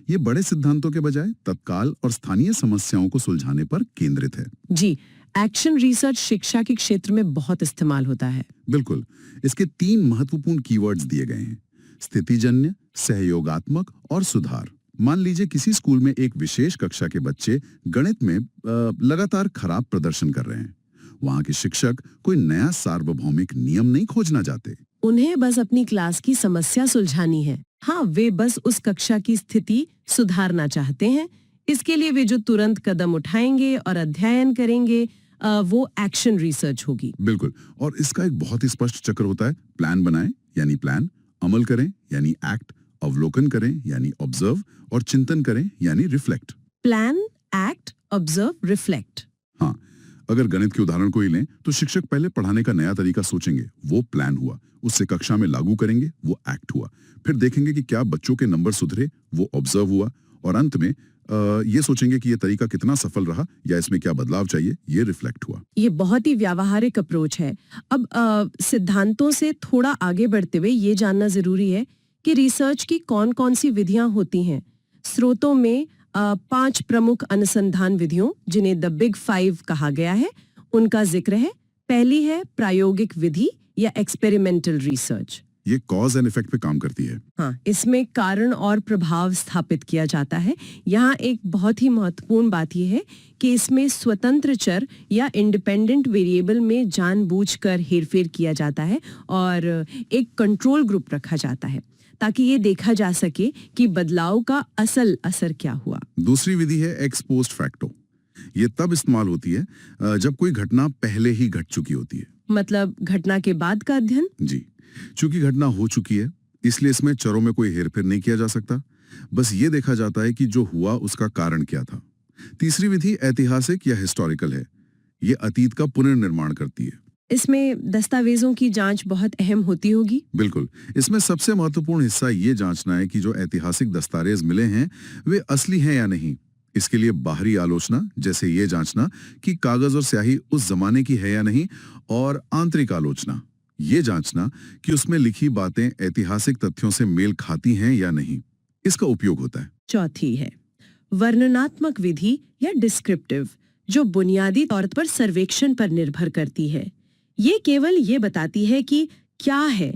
ये बड़े सिद्धांतों के बजाय तत्काल और स्थानीय समस्याओं को सुलझाने पर केंद्रित है। जी, एक्शन रिसर्च शिक्षा के क्षेत्र में बहुत इस्तेमाल होता है। बिल्कुल। इसके तीन महत्वपूर्ण कीवर्ड्स दिए गए हैं, स्थितिजन्य, सहयोगात्मक और सुधार। मान लीजिए किसी स्कूल में एक विशेष कक्षा के बच्चे गणित में लगातार खराब प्रदर्शन कर रहे हैं। वहां के शिक्षक कोई नया सार्वभौमिक नियम नहीं खोजना चाहते। उन्हें बस अपनी क्लास की समस्या सुलझानी है। हाँ, वे बस उस कक्षा की स्थिति सुधारना चाहते हैं। इसके लिए वे जो तुरंत कदम उठाएंगे और अध्ययन करेंगे, वो एक्शन रिसर्च होगी। बिल्कुल। और इसका एक बहुत ही स्पष्ट चक्र होता है। प्लान बनाएं यानी प्लान, अमल करें यानी एक्ट, अवलोकन करें यानी ऑब्जर्व और चिंतन करें यानी reflect. Plan, act, observe, reflect. हाँ, अगर गणित के उदाहरण को ही लें तो शिक्षक पहले पढ़ाने का नया तरीका सोचेंगे, वो प्लान हुआ। उससे कक्षा में लागू करेंगे, वो एक्ट हुआ। फिर देखेंगे कि क्या बच्चों के नंबर सुधरे, वो ऑब्जर्व हुआ। और अंत में ये सोचेंगे कि ये तरीका कितना सफल रहा या इसमें क्या बदलाव चाहिए, ये रिफ्लेक्ट हुआ। ये बहुत ही व्यावहारिक अप्रोच है। अब सिद्धांतों से थोड़ा आगे बढ़ते हुए ये जानना जरूरी है कि रिसर्च की कौन कौन सी विधियां होती हैं। स्रोतों में 5 प्रमुख अनुसंधान विधियों, जिन्हें द बिग 5 कहा गया है, उनका जिक्र है। पहली है प्रायोगिक विधि या एक्सपेरिमेंटल रिसर्च। ये कॉज एंड इफेक्ट पे काम करती है। हाँ, इसमें कारण और प्रभाव स्थापित किया जाता है। यहाँ एक बहुत ही महत्वपूर्ण बात यह है कि इसमें स्वतंत्र चर या इंडिपेंडेंट वेरिएबल में जानबूझकर हेरफेर किया जाता है और एक कंट्रोल ग्रुप रखा जाता है ताकि ये देखा जा सके कि बदलाव का असल असर क्या हुआ। दूसरी विधि है एक्स पोस्ट फैक्टो। ये तब इस्तेमाल होती है जब कोई घटना पहले ही घट चुकी होती है। मतलब घटना के बाद का अध्ययन? जी, चूंकि घटना हो चुकी है इसलिए इसमें चरों में कोई हेरफेर नहीं किया जा सकता। बस ये देखा जाता है कि जो हुआ उसका कारण क्या था। तीसरी विधि ऐतिहासिक या हिस्टोरिकल है। ये अतीत का पुनर्निर्माण करती है। इसमें दस्तावेजों की जांच बहुत अहम होती होगी। बिल्कुल, इसमें सबसे महत्वपूर्ण हिस्सा ये जांचना है कि जो ऐतिहासिक दस्तावेज मिले हैं वे असली हैं या नहीं। इसके लिए बाहरी आलोचना, जैसे ये जांचना कि कागज और स्याही उस जमाने की है या नहीं, और आंतरिक आलोचना, ये जांचना कि उसमें लिखी बातें ऐतिहासिक तथ्यों से मेल खाती हैं या नहीं, इसका उपयोग होता है। चौथी है वर्णनात्मक विधि या डिस्क्रिप्टिव, जो बुनियादी तौर पर सर्वेक्षण पर निर्भर करती है। ये केवल ये बताती है कि क्या है,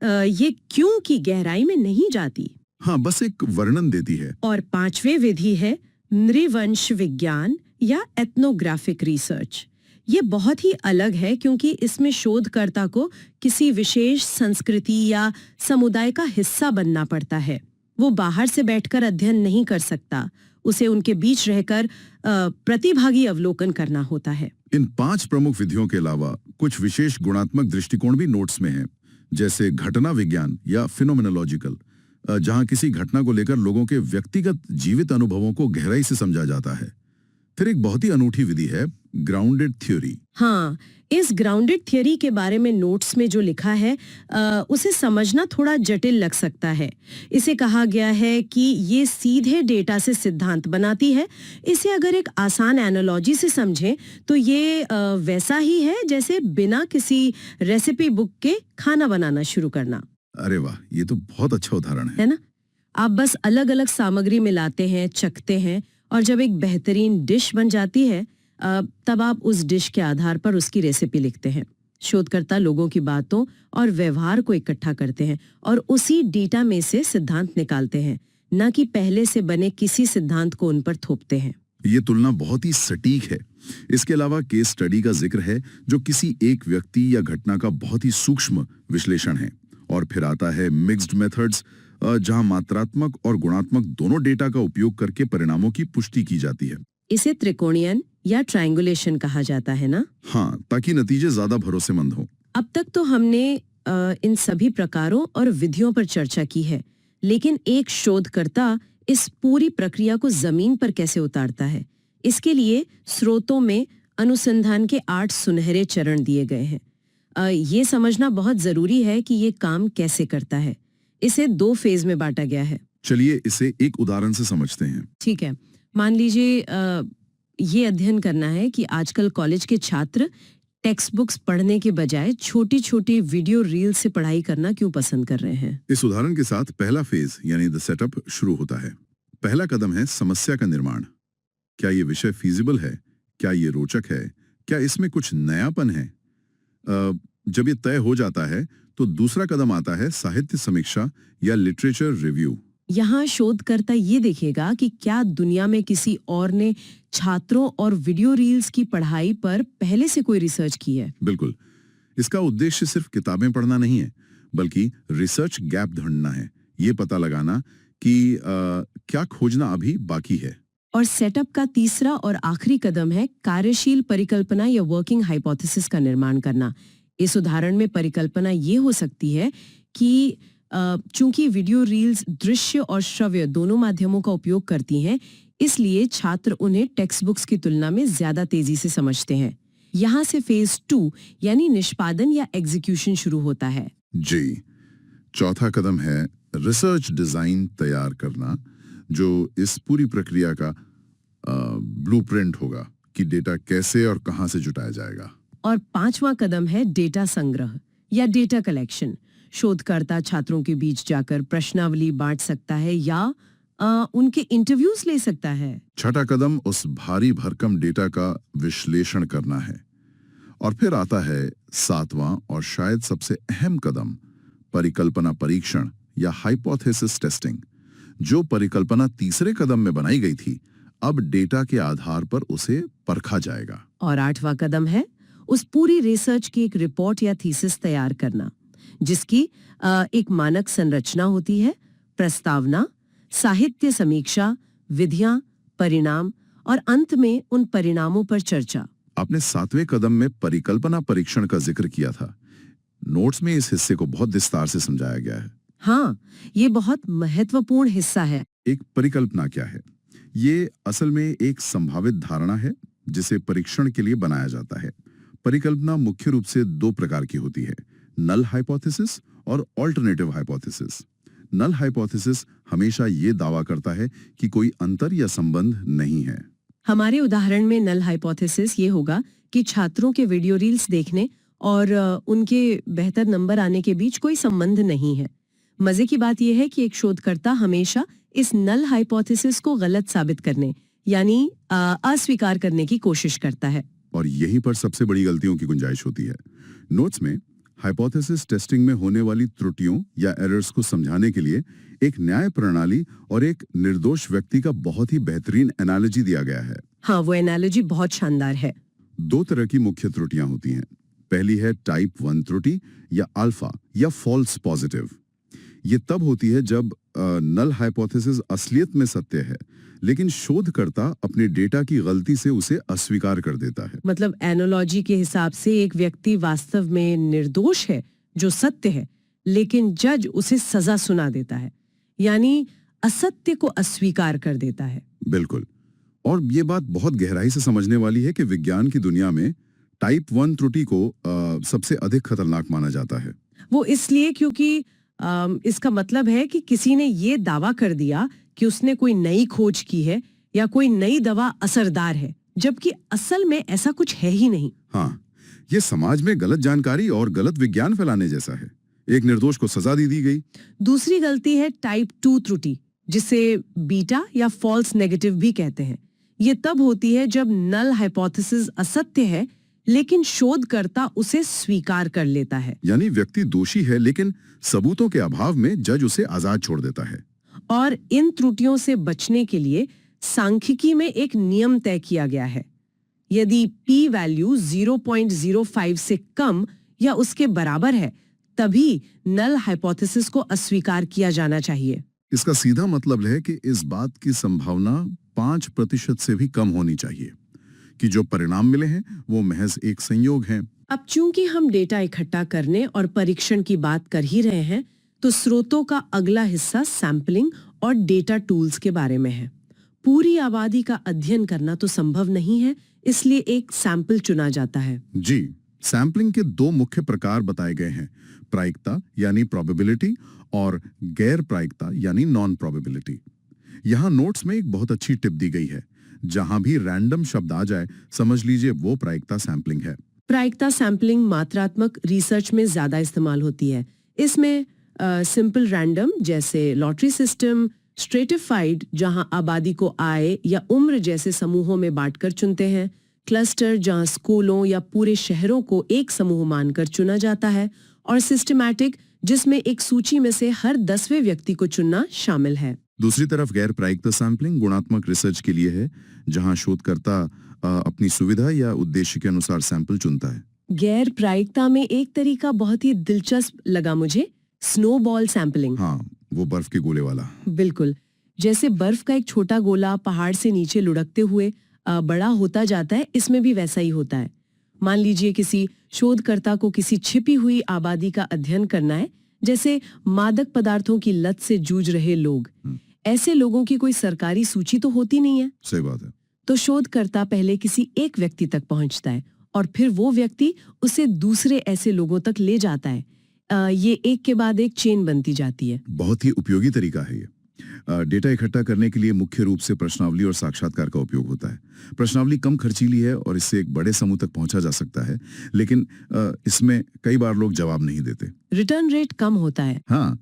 ये क्यों की गहराई में नहीं जाती। हाँ, बस एक वर्णन देती है। और पांचवी विधि है नृवंश विज्ञान या एथनोग्राफिक रिसर्च। ये बहुत ही अलग है क्योंकि इसमें शोधकर्ता को किसी विशेष संस्कृति या समुदाय का हिस्सा बनना पड़ता है। वो बाहर से बैठकर अध्ययन नहीं कर सकता, उसे उनके बीच रहकर प्रतिभागी अवलोकन करना होता है। इन 5 प्रमुख विधियों के अलावा कुछ विशेष गुणात्मक दृष्टिकोण भी नोट्स में हैं, जैसे घटना विज्ञान या फिनोमेनोलॉजिकल, जहां किसी घटना को लेकर लोगों के व्यक्तिगत जीवित अनुभवों को गहराई से समझा जाता है। फिर एक बहुत ही अनूठी विधि है ग्राउंडेड थ्योरी। हाँ, इस ग्राउंडेड थ्योरी के बारे में नोट्स में जो लिखा है उसे समझना थोड़ा जटिल लग सकता है। इसे कहा गया है कि ये सीधे डेटा से सिद्धांत बनाती है। इसे अगर एक आसान एनालॉजी से समझें तो ये वैसा ही है जैसे बिना किसी रेसिपी बुक के खाना बनाना शुरू करना। अरे वाह, ये तो बहुत अच्छा उदाहरण है ना? आप बस अलग अलग सामग्री मिलाते हैं, चखते हैं, और जब एक बेहतरीन डिश बन जाती है तब आप उस डिश के आधार पर उसकी रेसिपी लिखते हैं। शोधकर्ता लोगों की बातों और व्यवहार को इकट्ठा करते हैं और उसी डेटा में से सिद्धांत निकालते हैं, न कि पहले से बने किसी सिद्धांत को उन पर थोपते हैं। ये तुलना बहुत ही सटीक है। इसके अलावा केस स्टडी का जिक्र है जो किसी एक व्यक्ति या घटना का बहुत ही सूक्ष्म विश्लेषण है। और फिर आता है मिक्स्ड मेथड्स, जहां मात्रात्मक और गुणात्मक दोनों डेटा का उपयोग करके परिणामों की पुष्टि की जाती है। इसे त्रिकोणीयन या ट्रायंगुलेशन कहा जाता है ना? हाँ, ताकि नतीजे ज्यादा भरोसेमंद हो। अब तक तो हमने इन सभी प्रकारों और विधियों पर चर्चा की है, लेकिन एक शोधकर्ता इस पूरी प्रक्रिया को जमीन पर कैसे उतारता है, इसके लिए स्रोतों में अनुसंधान के 8 सुनहरे चरण दिए गए हैं। ये समझना बहुत जरूरी है कि ये काम कैसे करता है। इसे 2 फेज में बांटा गया है। चलिए इसे एक उदाहरण से समझते हैं। ठीक है, मान लीजिए ये अध्ययन करना है कि आजकल कॉलेज के छात्र टेक्स्ट बुक्स पढ़ने के बजाय छोटी छोटी वीडियो रील से पढ़ाई करना क्यों पसंद कर रहे हैं। इस उदाहरण के साथ पहला फेज यानी द सेटअप शुरू होता है। पहला कदम है समस्या का निर्माण। क्या ये विषय फीजिबल है? क्या ये रोचक है? क्या इसमें कुछ नयापन है? जब ये तय हो जाता है तो दूसरा कदम आता है साहित्य समीक्षा या लिटरेचर रिव्यू। यहाँ शोधकर्ता ये देखेगा कि क्या दुनिया में किसी और ने छात्रों और वीडियो रील्स की पढ़ाई पर पहले से कोई रिसर्च की है। बिल्कुल, इसका उद्देश्य सिर्फ किताबें पढ़ना नहीं है, बल्कि रिसर्च गैप ढूंढना है। ये पता लगाना कि क्या खोजना अभी बाकी है। और सेटअप का तीसरा और आखिरी कदम है कार्यशील परिकल्पना या वर्किंग हाइपोथेसिस का निर्माण करना। इस उदाहरण में परिकल्पना ये हो सकती है कि चूंकि वीडियो रील्स दृश्य और श्रव्य दोनों माध्यमों का उपयोग करती हैं, इसलिए छात्र उन्हें टेक्स्ट बुक्स की तुलना में ज्यादा तेजी से समझते हैं। यहाँ से फेज 2 यानी निष्पादन या एग्जीक्यूशन शुरू होता है। जी, चौथा कदम है रिसर्च डिजाइन तैयार करना, जो इस पूरी प्रक्रिया का ब्लूप्रिंट होगा कि डेटा कैसे और कहां से जुटाया जाएगा। और 5वां कदम है डेटा संग्रह या डेटा कलेक्शन। शोधकर्ता छात्रों के बीच जाकर प्रश्नावली बांट सकता है या उनके इंटरव्यूज ले सकता है। छठा कदम उस भारी भरकम डेटा का विश्लेषण करना है। और फिर आता है 7वां और शायद सबसे अहम कदम, परिकल्पना परीक्षण या हाइपोथेसिस टेस्टिंग। जो परिकल्पना तीसरे कदम में बनाई गई थी, अब डेटा के आधार पर उसे परखा जाएगा। और 8वां कदम है उस पूरी रिसर्च की एक रिपोर्ट या थीसिस तैयार करना, जिसकी एक मानक संरचना होती है, प्रस्तावना, साहित्य समीक्षा, विधियां, परिणाम और अंत में उन परिणामों पर चर्चा। आपने 7वें कदम में परिकल्पना परीक्षण का जिक्र किया था। नोट्स में इस हिस्से को बहुत विस्तार से समझाया गया है। हाँ, ये बहुत महत्वपूर्ण हिस्सा है। एक परिकल्पना क्या है? ये असल में एक संभावित धारणा है जिसे परीक्षण के लिए बनाया जाता है। परिकल्पना मुख्य रूप से 2 प्रकार की होती है, नल हाइपोथेसिस और ऑल्टरनेटिव हाइपोथेसिस। नल हाइपोथेसिस हमेशा ये दावा करता है कि कोई अंतर या संबंध नहीं है। हमारे उदाहरण में नल हाइपोथेसिस ये होगा कि छात्रों के वीडियो रील्स देखने और उनके बेहतर नंबर आने के बीच कोई संबंध नहीं है। मजे की बात यह है कि एक शोधकर्ता हमेशा इस नल हाइपोथेसिस को गलत साबित करने यानी अस्वीकार करने की कोशिश करता है। और यहीं पर सबसे बड़ी गलतियों की गुंजाइश होती है। नोट्स में हाइपोथेसिस टेस्टिंग में होने वाली त्रुटियों या एरर्स को समझाने के लिए एक न्याय प्रणाली और एक निर्दोष व्यक्ति का बहुत ही बेहतरीन एनालॉजी दिया गया है। हाँ, वो एनालॉजी बहुत शानदार है। 2 तरह की मुख्य त्रुटियां होती हैं। पहली है टाइप 1 त्रुटि या अल्फा या फॉल्स पॉजिटिव। ये तब होती है जब नल हाइपोथेसिस असलियत में सत्य है, लेकिन शोधकर्ता अपने डेटा की गलती से उसे अस्वीकार कर देता है। मतलब एनालॉजी के हिसाब से एक व्यक्ति वास्तव में निर्दोष है, जो सत्य है, लेकिन जज उसे सजा सुना देता है, यानी असत्य को अस्वीकार कर देता है। बिल्कुल। और ये बात बहुत गहराई से समझने वाली है कि विज्ञान की दुनिया में टाइप 1 त्रुटि को सबसे अधिक खतरनाक माना जाता है। वो इसलिए क्योंकि इसका मतलब है कि किसी ने ये दावा कर दिया कि उसने कोई नई खोज की है या कोई नई दवा असरदार है, जबकि असल में ऐसा कुछ है ही नहीं। हाँ, ये समाज में गलत जानकारी और गलत विज्ञान फैलाने जैसा है। एक निर्दोष को सजा दी गई। दूसरी गलती है टाइप 2 त्रुटि, जिसे बीटा या फॉल्स नेगेटिव भी कहते हैं। ये तब होती है जब नल हाइपोथेसिस असत्य है, लेकिन शोधकर्ता उसे स्वीकार कर लेता है। यानी व्यक्ति दोषी है, लेकिन सबूतों के अभाव में जज उसे आजाद छोड़ देता है। और इन त्रुटियों से बचने के लिए सांख्यिकी में एक नियम तय किया गया है। यदि p वैल्यू 0.05 से कम या उसके बराबर है, तभी नल हाइपोथेसिस को अस्वीकार किया जाना चाहिए। इसका सीधा मतलब है कि इस बात की संभावना 5% से भी कम होनी चाहिए कि जो परिणाम मिले हैं वो महज एक संयोग हैं। अब चूंकि हम डेटा इकट्ठा करने और परीक्षण की बात कर ही रहे हैं, तो स्रोतों का अगला हिस्सा सैंपलिंग और डेटा टूल्स के बारे में है। पूरी आबादी का अध्ययन करना तो संभव नहीं है, इसलिए एक सैंपल चुना जाता है। जी, सैंपलिंग के 2 मुख्य प्रकार बताए गए हैं, प्रायिकता यानी प्रोबेबिलिटी और गैर प्रायिकता यानी नॉन प्रोबेबिलिटी। यहाँ नोट्स में एक बहुत अच्छी टिप दी गई है। जहां भी रैंडम शब्द आ जाए, समझ लीजिए वो प्रायिकता सैंपलिंग है। प्रायिकता सैंपलिंग मात्रात्मक रिसर्च में ज्यादा इस्तेमाल होती है। इसमें सिंपल रैंडम जैसे लॉटरी सिस्टम, स्ट्रेटिफाइड जहां आबादी को आय या उम्र जैसे समूहों में बांटकर चुनते हैं, क्लस्टर जहां स्कूलों या पूरे शहरों को एक समूह मानकर चुना जाता है, और सिस्टमैटिक जिसमें एक सूची में से हर 10वें व्यक्ति को चुनना शामिल है। दूसरी तरफ गैर प्रायिकता सैंपलिंग गुणात्मक रिसर्च के लिए है, जहां शोधकर्ता अपनी सुविधा या उद्देश्य के अनुसार सैंपल चुनता है। गैर प्रायिकता में एक तरीका बहुत ही दिलचस्प लगा मुझे, स्नोबॉल सैंपलिंग। हाँ, वो बर्फ के गोले वाला। बिल्कुल, जैसे बर्फ का एक छोटा गोला पहाड़ से नीचे लुढ़कते हुए बड़ा होता जाता है, इसमें भी वैसा ही होता है। मान लीजिए किसी शोधकर्ता को किसी छिपी हुई आबादी का अध्ययन करना है, जैसे मादक पदार्थों की लत से जूझ रहे लोग। ऐसे लोगों की कोई सरकारी सूची तो होती नहीं है। सही बात है। तो शोधकर्ता पहले किसी एक व्यक्ति तक पहुंचता है और फिर वो व्यक्ति उसे दूसरे ऐसे लोगों तक ले जाता है। ये एक के बाद एक चेन बनती जाती है। बहुत ही उपयोगी तरीका है ये। डेटा इकट्ठा करने के लिए मुख्य रूप से प्रश्नावली और साक्षात्कार का उपयोग होता है। प्रश्नावली कम खर्चीली है और इससे एक बड़े समूह तक पहुंचा जा सकता है, लेकिन इसमें कई बार लोग जवाब नहीं देते। रिटर्न रेट कम होता है। हाँ,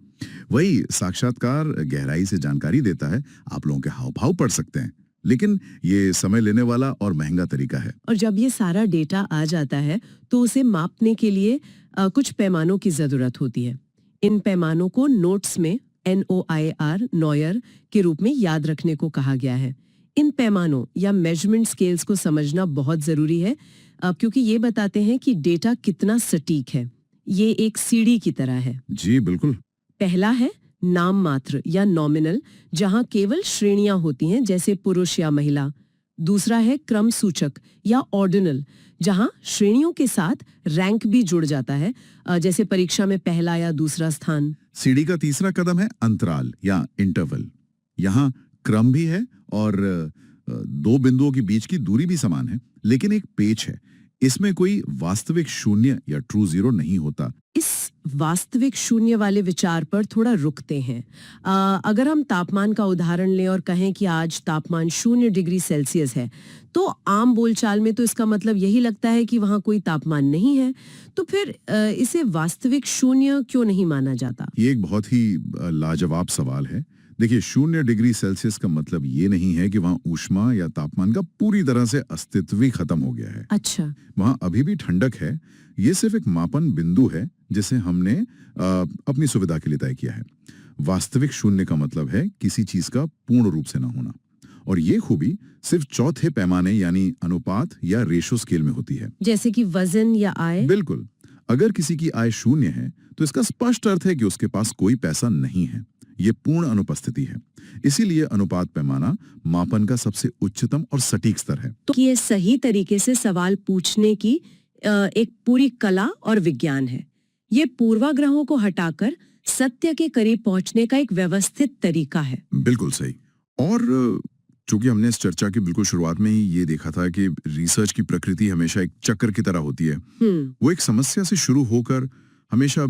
वही साक्षात्कार गहराई से जानकारी देता है, आप लोगों के हाव भाव पढ़ सकते हैं, लेकिन ये समय लेने वाला और महंगा तरीका है। और जब ये सारा डेटा आ जाता है तो उसे मापने के लिए कुछ पैमानों की जरूरत होती है। इन पैमानों को नोट्स में NOIR नॉयर के रूप में याद रखने को कहा गया है। इन पैमानों या मेजरमेंट स्केल्स को समझना बहुत जरूरी है क्योंकि ये बताते हैं कि डेटा कितना सटीक है। ये एक सीढ़ी की तरह है। जी बिल्कुल। पहला है नाम मात्र या नॉमिनल, जहां केवल श्रेणियां होती हैं जैसे पुरुष या महिला। दूसरा है क्रम सूचक या ऑर्डिनल, जहां श्रेणियों के साथ रैंक भी जुड़ जाता है जैसे परीक्षा में पहला या दूसरा स्थान। सीढ़ी का तीसरा कदम है अंतराल या इंटरवल। यहाँ क्रम भी है और दो बिंदुओं के बीच की दूरी भी समान है, लेकिन एक पेच है। इसमें कोई वास्तविक शून्य या ट्रू जीरो नहीं होता। इस वास्तविक शून्य वाले विचार पर थोड़ा रुकते हैं। अगर हम तापमान का उदाहरण लें और कहें कि आज तापमान 0 डिग्री सेल्सियस है, तो आम बोलचाल में तो इसका मतलब यही लगता है कि वहां कोई तापमान नहीं है। तो फिर इसे वास्तविक शून्य क्यों नहीं माना जाता? ये एक बहुत ही लाजवाब सवाल है। देखिए, 0 डिग्री सेल्सियस का मतलब ये नहीं है कि वहाँ ऊष्मा या तापमान का पूरी तरह से अस्तित्व ही खत्म हो गया है। अच्छा। वहाँ अभी भी ठंडक है। ये सिर्फ एक मापन बिंदु है जिसे हमने अपनी सुविधा के लिए तय किया है। वास्तविक शून्य का मतलब है किसी चीज का पूर्ण रूप से न होना, और ये खूबी सिर्फ चौथे पैमाने यानी अनुपात या रेशो स्केल में होती है, जैसे कि वजन या आय। बिल्कुल। अगर किसी की आय 0 है तो इसका स्पष्ट अर्थ है कि उसके पास कोई पैसा नहीं है। ये पूर्ण अनुपस्थिति है। इसीलिए अनुपात पैमाना मापन का सबसे उच्चतम और सटीक स्तर है। तो ये सही तरीके से सवाल पूछने की एक पूरी कला और विज्ञान है। ये पूर्वाग्रहों को हटाकर सत्य के करीब पहुंचने का एक व्यवस्थित तरीका है। बिल्कुल सही। और चूंकि हमने इस चर्चा की बिल्कुल शुरुआत में ही ये देखा था कि रिसर्च की प्रकृति हमेशा एक चक्र की तरह होती है। वो एक समस्या से शुरू होकर हमेशा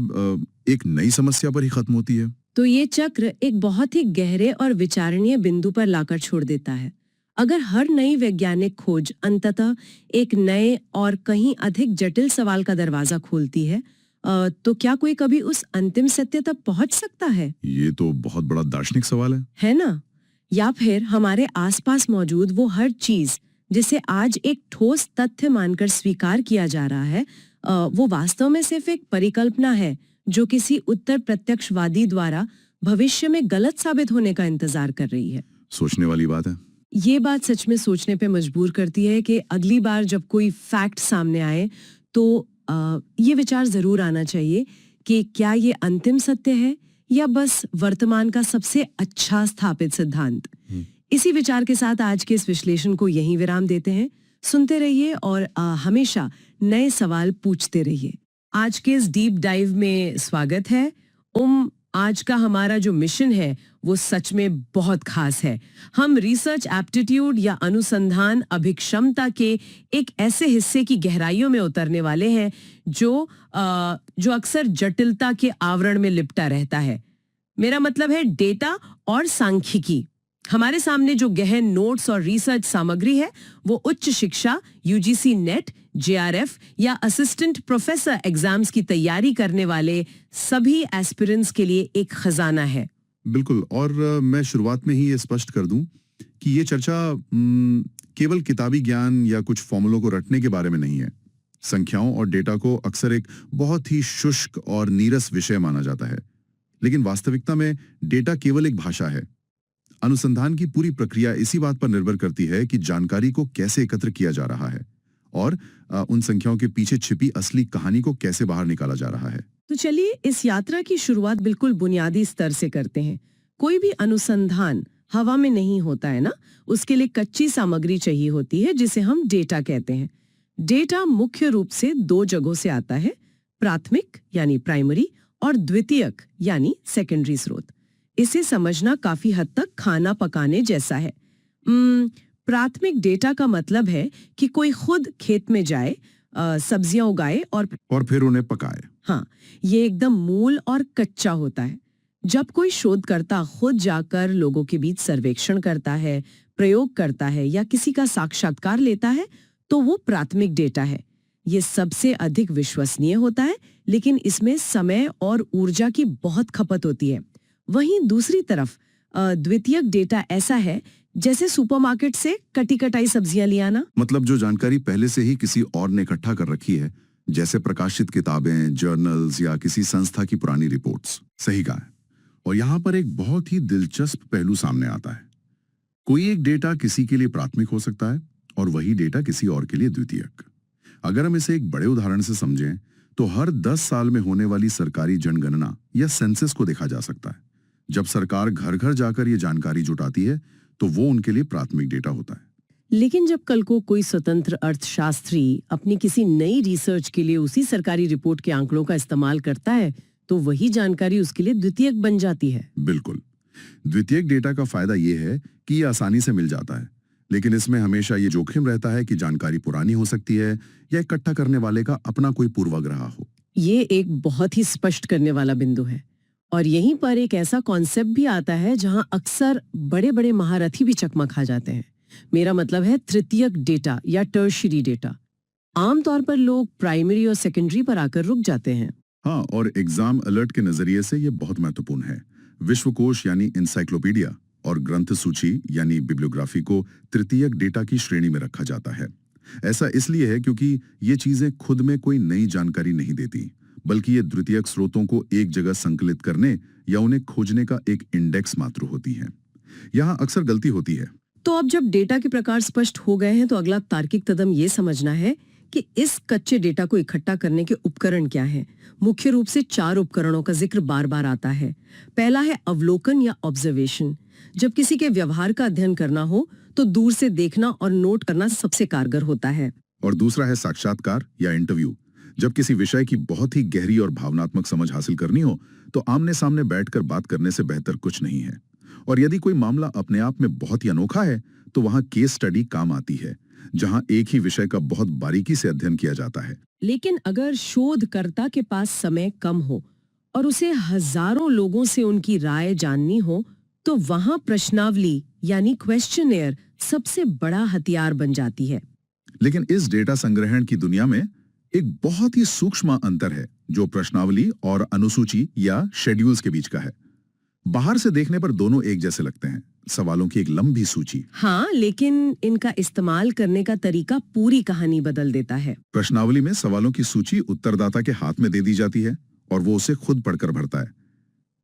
एक नई समस्या पर ही खत्म होती है। तो ये चक्र एक बहुत ही गहरे और विचारणीय बिंदु पर लाकर छोड़ देता है। अगर हर नई वैज्ञानिक खोज अंततः एक नए और कहीं अधिक जटिल सवाल का दरवाजा खोलती है, तो क्या कोई कभी उस अंतिम सत्य तक पहुंच सकता है? ये तो बहुत बड़ा दार्शनिक सवाल है ना? या फिर हमारे आसपास मौजूद वो हर चीज जिसे आज एक ठोस तथ्य मानकर स्वीकार किया जा रहा है, वो वास्तव में सिर्फ एक परिकल्पना है जो किसी उत्तर प्रत्यक्षवादी द्वारा भविष्य में गलत साबित होने का इंतजार कर रही है। सोचने वाली बात है। ये बात सच में सोचने पे मजबूर करती है कि अगली बार जब कोई फैक्ट सामने आए तो ये विचार जरूर आना चाहिए कि क्या ये अंतिम सत्य है या बस वर्तमान का सबसे अच्छा स्थापित सिद्धांत। इसी विचार के साथ आज के इस विश्लेषण को यहीं विराम देते हैं। सुनते रहिए और हमेशा नए सवाल पूछते रहिए। आज के इस डीप डाइव में स्वागत है। आज का हमारा जो मिशन है वो सच में बहुत खास है। हम रिसर्च एप्टीट्यूड या अनुसंधान अभिक्षमता के एक ऐसे हिस्से की गहराइयों में उतरने वाले हैं जो अक्सर जटिलता के आवरण में लिपटा रहता है। मेरा मतलब है डेटा और सांख्यिकी। हमारे सामने जो गहन नोट्स और रिसर्च सामग्री है वो उच्च शिक्षा, UGC नेट, JRF या असिस्टेंट प्रोफेसर एग्जाम्स की तैयारी करने वाले सभी एस्पिरेंट्स के लिए एक खजाना है। बिल्कुल। और मैं शुरुआत में ही ये स्पष्ट कर दूं कि ये चर्चा केवल किताबी ज्ञान या कुछ फॉर्मूलों को रटने के बारे में नहीं है। संख्याओं और डेटा को अक्सर एक बहुत ही शुष्क और नीरस विषय माना जाता है, लेकिन वास्तविकता में डेटा केवल एक भाषा है। अनुसंधान की पूरी प्रक्रिया इसी बात पर निर्भर करती है कि जानकारी को कैसे एकत्र किया जा रहा है और उन संख्याओं के पीछे छिपी असली कहानी को कैसे बाहर निकाला जा रहा है। तो चलिए इस यात्रा की शुरुआत बिल्कुल बुनियादी स्तर से करते हैं। कोई भी अनुसंधान हवा में नहीं होता है ना, उसके लिए कच्ची सामग्री चाहिए होती है जिसे हम डेटा कहते हैं। डेटा मुख्य रूप से 2 जगहों से आता है, प्राथमिक यानी प्राइमरी और द्वितीयक यानी सेकेंडरी स्रोत। इसे समझना काफी हद तक खाना पकाने जैसा है। प्राथमिक डेटा का मतलब है कि कोई खुद खेत में जाए, सब्जियां उगाए और फिर उन्हें पकाए। हाँ, ये एकदम मूल और कच्चा होता है। जब कोई शोधकर्ता खुद जाकर लोगों के बीच सर्वेक्षण करता है, प्रयोग करता है या किसी का साक्षात्कार लेता है तो वो प्राथमिक डेटा है। ये सबसे अधिक विश्वसनीय होता है, लेकिन इसमें समय और ऊर्जा की बहुत खपत होती है। वहीं दूसरी तरफ द्वितीयक डेटा ऐसा है जैसे सुपरमार्केट से कटी कटाई सब्जियां ले आना। मतलब जो जानकारी पहले से ही किसी और ने इकट्ठा कर रखी है, जैसे प्रकाशित किताबें, जर्नल्स या किसी संस्था की पुरानी रिपोर्ट्स। सही कहा है। और यहाँ पर एक बहुत ही दिलचस्प पहलू सामने आता है। कोई एक डेटा किसी के लिए प्राथमिक हो सकता है और वही डेटा किसी और के लिए द्वितीयक। अगर हम इसे एक बड़े उदाहरण से समझें तो हर 10 साल में होने वाली सरकारी जनगणना या सेंसस को देखा जा सकता है। जब सरकार घर घर जाकर ये जानकारी जुटाती है तो वो उनके लिए प्राथमिक डेटा होता है। लेकिन जब कल को कोई स्वतंत्र अर्थशास्त्री अपनी किसी नई रिसर्च के लिए उसी सरकारी रिपोर्ट के आंकड़ों का इस्तेमाल करता है तो वही जानकारी उसके लिए द्वितीयक बन जाती है। बिल्कुल। द्वितीयक डेटा का फायदा ये है कि ये आसानी से मिल जाता है, लेकिन इसमें हमेशा ये जोखिम रहता है कि जानकारी पुरानी हो सकती है या इकट्ठा करने वाले का अपना कोई पूर्वाग्रह हो। ये एक बहुत ही स्पष्ट करने वाला बिंदु है और यहीं पर एक ऐसा कॉन्सेप्ट भी आता है जहां अक्सर बड़े बड़े महारथी भी चकमा खा जाते हैं। मेरा मतलब है तृतीयक डेटा या टर्शियरी डेटा। आमतौर पर लोग प्राइमरी और सेकेंडरी पर आकर रुक जाते हैं। हाँ, और एग्जाम अलर्ट के नजरिए से ये बहुत महत्वपूर्ण है। विश्वकोश यानी इंसाइक्लोपीडिया और ग्रंथ सूची यानी बिब्लियोग्राफी को तृतीयक डेटा की श्रेणी में रखा जाता है। ऐसा इसलिए है क्योंकि ये चीजें खुद में कोई नई जानकारी नहीं देती, बल्कि ये द्वितीयक स्रोतों को एक जगह संकलित करने या उन्हें खोजने का एक इंडेक्स मात्र होती है। यहाँ अक्सर गलती होती है। तो अब जब डेटा के प्रकार स्पष्ट हो गए हैं तो अगला तार्किक कदम ये समझना है कि इस कच्चे डेटा को इकट्ठा करने के उपकरण क्या हैं। मुख्य रूप से 4 उपकरणों का जिक्र बार बार आता है। पहला है अवलोकन या ऑब्जर्वेशन। जब किसी के व्यवहार का अध्ययन करना हो तो दूर से देखना और नोट करना सबसे कारगर होता है। और दूसरा है साक्षात्कार या इंटरव्यू। जब किसी विषय की बहुत ही गहरी और भावनात्मक समझ हासिल करनी हो तो आमने सामने बैठकर बात करने से बेहतर कुछ नहीं है। और यदि कोई मामला अपने आप में बहुत ही अनोखा है तो वहां केस स्टडी काम आती है, जहां एक ही विषय का बहुत बारीकी से अध्ययन किया जाता है। लेकिन अगर शोधकर्ता के पास समय कम हो और उसे हजारों लोगों से उनकी राय जाननी हो तो वहां प्रश्नावली यानी क्वेश्चनेयर सबसे बड़ा हथियार बन जाती है। लेकिन इस डेटा संग्रहण की दुनिया में एक बहुत ही सूक्ष्म अंतर है जो प्रश्नावली और अनुसूची या शेड्यूल्स के बीच का है। बाहर से देखने पर दोनों एक जैसे लगते हैं, सवालों की एक लंबी सूची। हाँ, लेकिन इनका इस्तेमाल करने का तरीका पूरी कहानी बदल देता है। प्रश्नावली में सवालों की सूची उत्तरदाता के हाथ में दे दी जाती है और वो उसे खुद पढ़कर भरता है।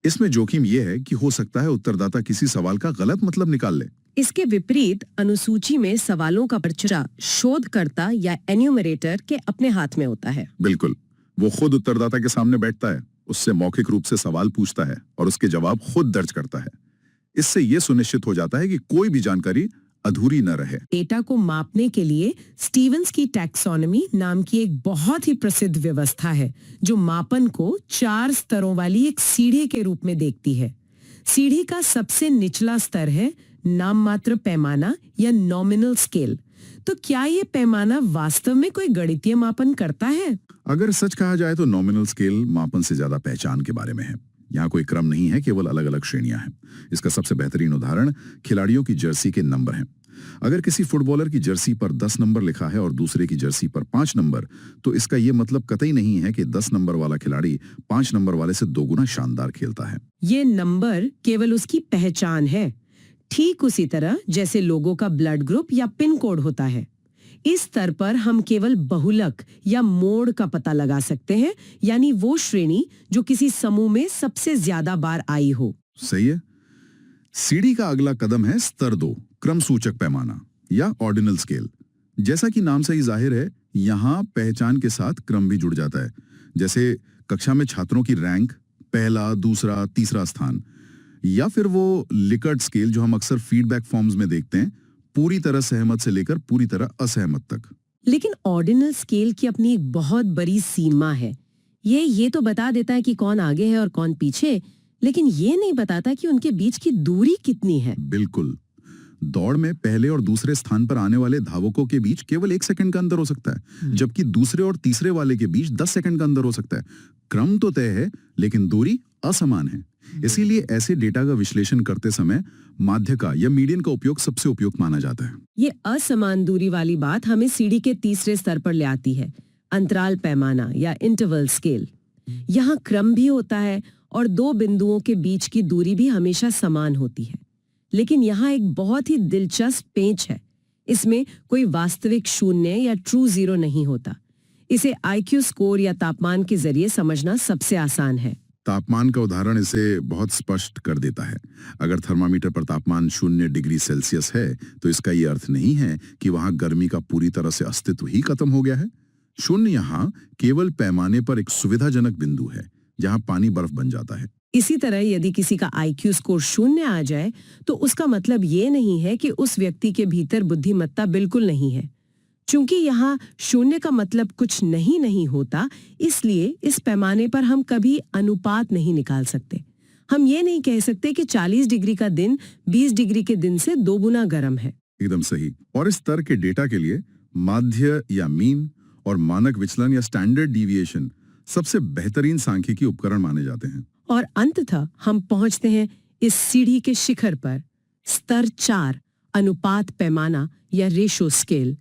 इसमें जोखिम यह है कि हो सकता है उत्तरदाता किसी सवाल का गलत मतलब निकाल ले। इसके विपरीत अनुसूची में सवालों का पर्चा शोधकर्ता या एन्यूमरेटर के अपने हाथ में होता है। बिल्कुल, वो खुद उत्तरदाता के सामने बैठता है, उससे मौखिक रूप से सवाल पूछता है और उसके जवाब खुद दर्ज करता है। इससे यह सुनिश्चित हो जाता है कि कोई भी जानकारी अधूरी न रहे। डेटा को मापने के लिए स्टीवंस की टैक्सोनॉमी नाम की एक बहुत ही प्रसिद्ध व्यवस्था है जो मापन को 4 स्तरों वाली एक सीढ़ी के रूप में देखती है। सीढ़ी का सबसे निचला स्तर है नाम मात्र पैमाना या नॉमिनल स्केल। तो क्या ये पैमाना वास्तव में कोई गणितीय मापन करता है? अगर सच कहा जाए तो नॉमिनल स्केल मापन से ज्यादा पहचान के बारे में है। यहाँ कोई क्रम नहीं है, केवल अलग अलग श्रेणियां हैं। इसका सबसे बेहतरीन उदाहरण खिलाड़ियों की जर्सी के नंबर हैं। अगर किसी फुटबॉलर की जर्सी पर 10 नंबर लिखा है और दूसरे की जर्सी पर 5 नंबर, तो इसका यह मतलब कतई नहीं है कि 10 नंबर वाला खिलाड़ी 5 नंबर वाले से 2 गुना शानदार खेलता है। ये नंबर केवल उसकी पहचान है, ठीक उसी तरह जैसे लोगों का ब्लड ग्रुप या पिन कोड होता है। इस स्तर पर हम केवल बहुलक या मोड़ का पता लगा सकते हैं, यानी वो श्रेणी जो किसी समूह में सबसे ज्यादा बार आई हो। सही है। सीढ़ी का अगला कदम है स्तर 2, क्रम सूचक पैमाना या ऑर्डिनल स्केल। जैसा कि नाम से ही जाहिर है, यहाँ पहचान के साथ क्रम भी जुड़ जाता है। जैसे कक्षा में छात्रों की रैंक, पहला, दूसरा, तीसरा स्थान, या फिर वो लिकर्ट स्केल जो हम अक्सर फीडबैक फॉर्म्स में देखते हैं, पूरी तरह सहमत से लेकर पूरी तरह असहमत तक। लेकिन ऑर्डिनल स्केल की अपनी एक बहुत बड़ी सीमा है। ये तो बता देता है कि कौन आगे है और कौन पीछे, लेकिन ये नहीं बताता कि उनके बीच की दूरी कितनी है। बिल्कुल। दौड़ में पहले और दूसरे स्थान पर आने वाले धावकों के बीच केवल 1 सेकंड का अंतर हो सकता है, जबकि दूसरे और तीसरे वाले के बीच 10 सेकंड का अंतर हो सकता है। क्रम तो तय है, लेकिन दूरी असमान है। इसीलिए ऐसे डेटा का विश्लेषण करते समय माध्यका या मीडियन का उपयोग सबसे उपयुक्त माना जाता है। ये असमान दूरी वाली बात हमें सीढ़ी के तीसरे स्तर पर ले आती है, अंतराल पैमाना या इंटरवल स्केल। यहाँ क्रम भी होता है और 2 बिंदुओं के बीच की दूरी भी हमेशा समान होती है। लेकिन यहाँ एक बहुत ही दिलचस्प पेंच है। इसमें कोई वास्तविक शून्य या ट्रू जीरो नहीं होता। इसे IQ स्कोर या तापमान के जरिए समझना सबसे आसान है। तापमान का उदाहरण इसे बहुत स्पष्ट कर देता है। अगर थर्मामीटर पर तापमान 0 डिग्री सेल्सियस है तो इसका ये अर्थ नहीं है कि वहां गर्मी का पूरी तरह से अस्तित्व ही खत्म हो गया है। 0 यहाँ केवल पैमाने पर एक सुविधाजनक बिंदु है जहां पानी बर्फ बन जाता है। इसी तरह यदि किसी का IQ स्कोर 0 आ जाए तो उसका मतलब ये नहीं है कि उस व्यक्ति के भीतर बुद्धिमत्ता बिल्कुल नहीं है। चूंकि यहाँ 0 का मतलब कुछ नहीं होता, इसलिए इस पैमाने पर हम कभी अनुपात नहीं निकाल सकते। हम ये नहीं कह सकते कि 40 डिग्री का दिन 20 डिग्री के दिन से 2 गुना गर्म है। एकदम सही। और इस स्तर के डेटा के लिए माध्य या मीन और मानक विचलन या स्टैंडर्ड डिविएशन सबसे बेहतरीन सांख्यिकी उपकरण माने जाते हैं। और अंततः हम पहुंचते हैं इस सीढ़ी के शिखर पर, स्तर 4, अनुपात पैमाना या रेशो स्केल।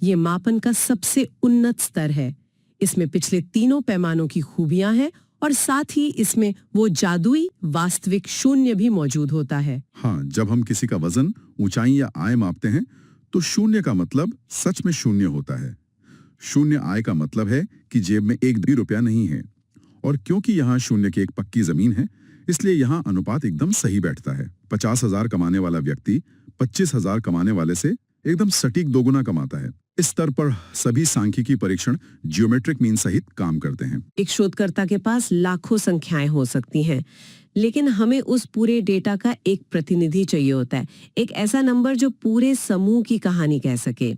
ये मापन का सबसे उन्नत स्तर है। इसमें पिछले तीनों पैमानों की खूबियां हैं और साथ ही इसमें वो जादुई वास्तविक 0 भी मौजूद होता है। हाँ, जब हम किसी का वजन, ऊंचाई या आय मापते हैं तो 0 का मतलब सच में 0 होता है। 0 आय का मतलब है कि जेब में 1 भी रुपया नहीं है। और क्योंकि यहाँ 0 की एक पक्की जमीन है, इसलिए यहाँ अनुपात एकदम सही बैठता है। 50,000 कमाने वाला व्यक्ति 25,000 कमाने वाले से एकदम सटीक 2 गुना कमाता है। इस स्तर पर सभी सांख्यिकी परीक्षण जियोमेट्रिक मीन सहित काम करते हैं। एक शोधकर्ता के पास लाखों संख्याएं हो सकती हैं, लेकिन हमें उस पूरे डेटा का एक प्रतिनिधि चाहिए होता है, एक ऐसा नंबर जो पूरे समूह की कहानी कह सके।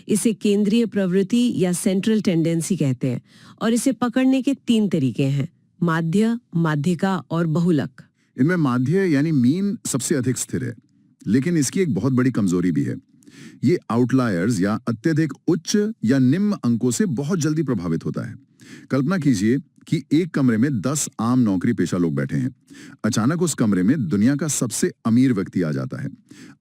इसे केंद्रीय प्रवृत्ति या सेंट्रल टेंडेंसी कहते हैं और इसे पकड़ने के 3 तरीके हैं: माध्य, माध्यिका और बहुलक। इनमें माध्य यानी मीन सबसे अधिक स्थिर है, लेकिन इसकी एक बहुत बड़ी कमजोरी भी है। ये आउटलायर्स या अत्यधिक उच्च या निम्न अंकों से बहुत जल्दी प्रभावित होता है। कल्पना कीजिए कि एक कमरे में 10 आम नौकरी पेशा लोग बैठे हैं। अचानक उस कमरे में दुनिया का सबसे अमीर व्यक्ति आ जाता है।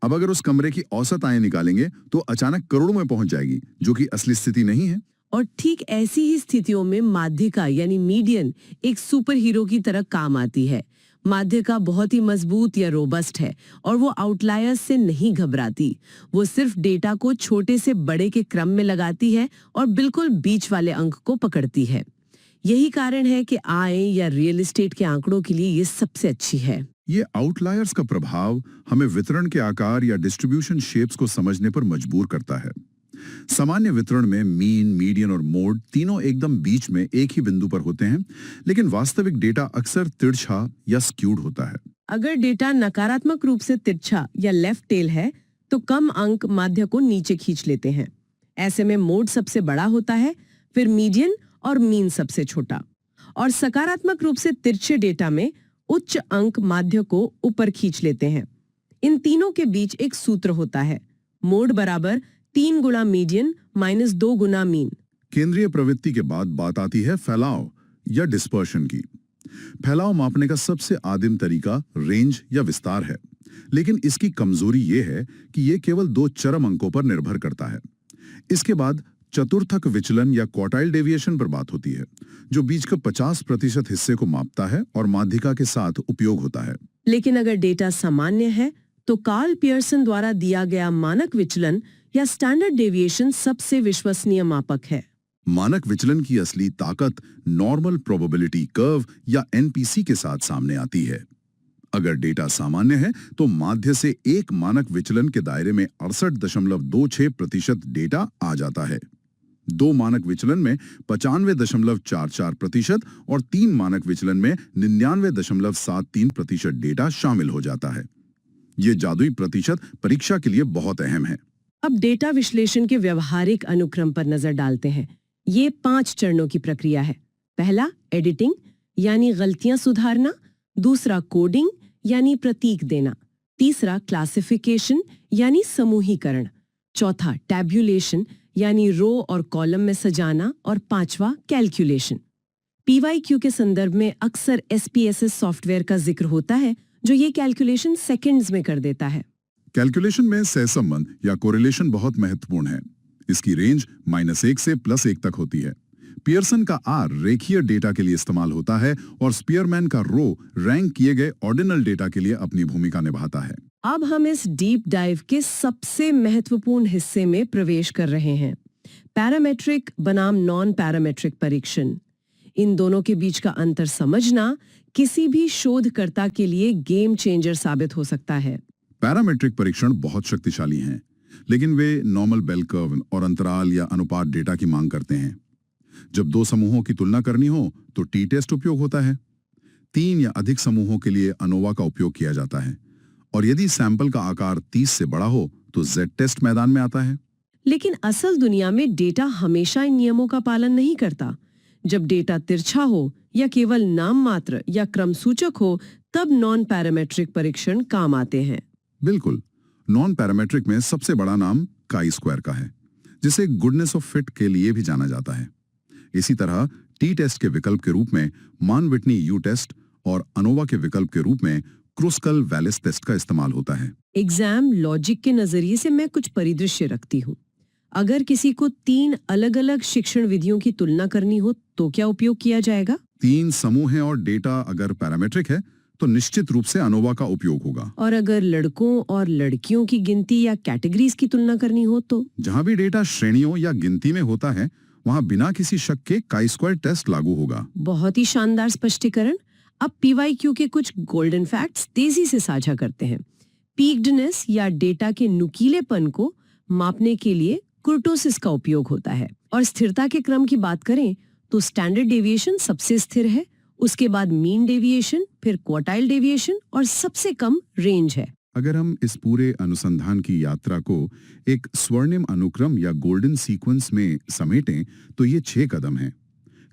अब अगर उस कमरे की औसत आय निकालेंगे तो अचानक करोड़ों में पहुंच जाएगी, जो कि असली स्थिति नहीं है। और ठीक ऐसी ही स्थितियों में माध्यिका यानी मीडियन एक सुपर हीरो की तरह काम आती है। माध्यिका बहुत ही मजबूत या रोबस्ट है और वो आउटलायर्स से नहीं घबराती। वो सिर्फ डेटा को छोटे से बड़े के क्रम में लगाती है और बिल्कुल बीच वाले अंक को पकड़ती है। यही कारण है कि आय या रियल एस्टेट के आंकड़ों के लिए ये सबसे अच्छी है। ये आउटलायर्स का प्रभाव हमें वितरण के आकार या डिस्ट्रीब्यूशन शेप्स को समझने पर मजबूर करता है। सामान्य वितरण में मीन, मीडियन और मोड तीनों एकदम बीच में एक ही बिंदु पर होते हैं, लेकिन वास्तविक डेटा अक्सर तिरछा या स्क्यूड होता है। अगर डेटा नकारात्मक रूप से तिरछा या लेफ्ट टेल है तो कम अंक माध्य को नीचे खींच लेते हैं। ऐसे में मोड सबसे बड़ा होता है, फिर मीडियन और मीन सबसे छोटा। और सकारात्मक रूप से तिरछे डेटा में उच्च अंक माध्य को ऊपर खींच लेते हैं। इन तीनों के बीच एक सूत्र होता है, मोड बराबर 3 गुना मीडियन माइनस 2 गुना मीन। केंद्रीय प्रवृत्ति के बाद बात आती है फैलाव या डिस्पर्शन की। फैलाव मापने का सबसे आदिम तरीका रेंज या विस्तार है, लेकिन इसकी कमजोरी ये है कि ये केवल 2 चरम अंकों पर निर्भर करता है। इसके बाद चतुर्थक विचलन या क्वार्टाइल डेविएशन पर बात होती है, जो बीच का 50% हिस्से को मापता है और माध्यिका के साथ उपयोग होता है। लेकिन अगर डेटा सामान्य है तो कार्ल पियर्सन द्वारा दिया गया मानक विचलन या स्टैंडर्ड डेविएशन सबसे विश्वसनीय मापक है। मानक विचलन की असली ताकत नॉर्मल प्रोबेबिलिटी कर्व या एनपीसी के साथ सामने आती है। अगर डेटा सामान्य है तो माध्य से एक मानक विचलन के दायरे में 68.26% डेटा आ जाता है। 2 मानक विचलन में 95.44% और 3 मानक विचलन में 99.73% डेटा शामिल हो जाता है। ये जादुई प्रतिशत परीक्षा के लिए बहुत अहम है। अब डेटा विश्लेषण के व्यवहारिक अनुक्रम पर नजर डालते हैं। ये 5 चरणों की प्रक्रिया है। पहला एडिटिंग यानी गलतियां सुधारना, दूसरा कोडिंग यानी प्रतीक देना, तीसरा क्लासिफिकेशन यानी समूहीकरण, चौथा टैब्यूलेशन यानी रो और कॉलम में सजाना और पांचवा कैलकुलेशन। पीवाईक्यू के संदर्भ में अक्सर SPSS सॉफ्टवेयर का जिक्र होता है जो ये कैलकुलेशन सेकंड्स में कर देता है। कैलकुलेशन में सहसंबंध या कोरिलेशन बहुत महत्वपूर्ण है। इसकी रेंज -1 से +1 तक होती है। पियर्सन का R रेखीय डेटा के लिए इस्तेमाल होता है और स्पीयरमैन का रो रैंक किए गए ऑर्डिनल डेटा के लिए अपनी भूमिका निभाता है। अब हम इस डीप डाइव के सबसे महत्वपूर्ण हिस्से में प्रवेश कर रहे हैं। पैरामेट्रिक बनाम नॉन पैरामेट्रिक परीक्षण, इन दोनों के बीच का अंतर समझना किसी भी शोधकर्ता के लिए गेम चेंजर साबित हो सकता है। पैरामेट्रिक परीक्षण बहुत शक्तिशाली हैं, लेकिन वे नॉर्मल बेल कर्व और अंतराल या अनुपात डेटा की मांग करते हैं। जब दो समूहों की तुलना करनी हो तो टी टेस्ट उपयोग होता है। 3 या अधिक समूहों के लिए अनोवा का उपयोग किया जाता है, और यदि सैंपल का आकार 30 से बड़ा हो तो जेड टेस्ट मैदान में आता है। लेकिन असल दुनिया में डेटा हमेशा इन नियमों का पालन नहीं करता। जब डेटा तिरछा हो या केवल नाम मात्र या क्रम सूचक हो, तब नॉन पैरामेट्रिक परीक्षण काम आते हैं। बिल्कुल, नॉन पैरामेट्रिक में सबसे बड़ा नाम काई स्क्वायर का है, जिसे गुडनेस ऑफ फिट के लिए भी जाना जाता है। इसी तरह टी टेस्ट के विकल्प के रूप में मान विटनी यू टेस्ट और अनोवा के विकल्प के रूप में क्रुस्कल वैलिस टेस्ट का इस्तेमाल होता है। एग्जाम लॉजिक के नजरिए से मैं कुछ परिदृश्य रखती हूँ। अगर किसी को 3 अलग-अलग शिक्षण विधियों की तुलना करनी हो तो क्या उपयोग किया जाएगा? 3 समूह हैं और डेटा अगर पैरामेट्रिक है तो निश्चित रूप से अनोवा का उपयोग होगा। और अगर लड़कों और लड़कियों की गिनती या कैटेगरीज की तुलना करनी हो तो? जहां भी डेटा श्रेणियों या गिनती में होता है, वहां बिना किसी शक के काई स्क्वायर टेस्ट लागू होगा। बहुत ही शानदार स्पष्टीकरण। अब पीवाईक्यू के कुछ गोल्डन फैक्ट्स तेजी से साझा करते हैं। पीक्डनेस या डेटा के नुकीलेपन को मापने के लिए कुर्टोसिस का उपयोग होता है, और स्थिरता के क्रम की बात करें तो स्टैंडर्ड डेविएशन सबसे स्थिर है, उसके बाद मीन डेविएशन, फिर क्वार्टाइल डेविएशन और सबसे कम रेंज है। अगर हम इस पूरे अनुसंधान की यात्रा को एक स्वर्णिम अनुक्रम या गोल्डन सीक्वेंस में समेटें तो ये 6 कदम हैं।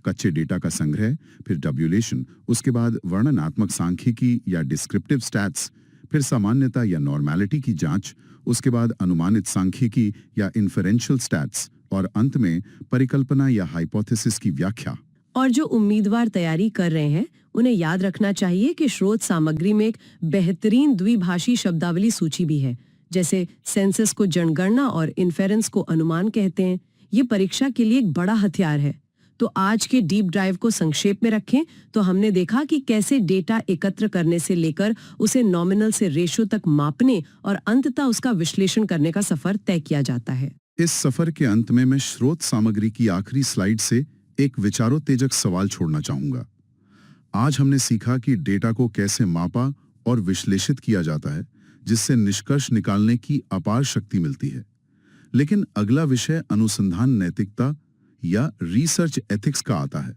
कच्चे डेटा का संग्रह, फिर टैब्यूलेशन, उसके बाद वर्णनात्मक सांख्यिकी या डिस्क्रिप्टिव स्टैट्स, फिर सामान्यता या नॉर्मैलिटी की जांच, उसके बाद अनुमानित सांख्यिकी या इन्फेरेंशियल स्टैट्स, और अंत में परिकल्पना या हाइपोथेसिस की व्याख्या। और जो उम्मीदवार तैयारी कर रहे हैं उन्हें याद रखना चाहिए कि स्रोत सामग्री में एक बेहतरीन द्विभाषी शब्दावली सूची भी है। जैसे सेंसस को जनगणना और इन्फेरेंस को अनुमान कहते हैं। ये परीक्षा के लिए एक बड़ा हथियार है। तो आज के डीप ड्राइव को संक्षेप में रखें तो हमने देखा कि कैसे डेटा एकत्र करने से लेकर उसे नॉमिनल से रेशो तक मापने और अंततः उसका विश्लेषण करने का सफर तय किया जाता है। इस सफर के अंत में मैं स्रोत सामग्री की आखिरी स्लाइड से एक विचारोत्तेजक सवाल छोड़ना चाहूंगा। आज हमने सीखा कि डेटा को कैसे मापा और विश्लेषित किया जाता है, जिससे निष्कर्ष निकालने की अपार शक्ति मिलती है। लेकिन अगला विषय अनुसंधान नैतिकता या रिसर्च एथिक्स का आता है।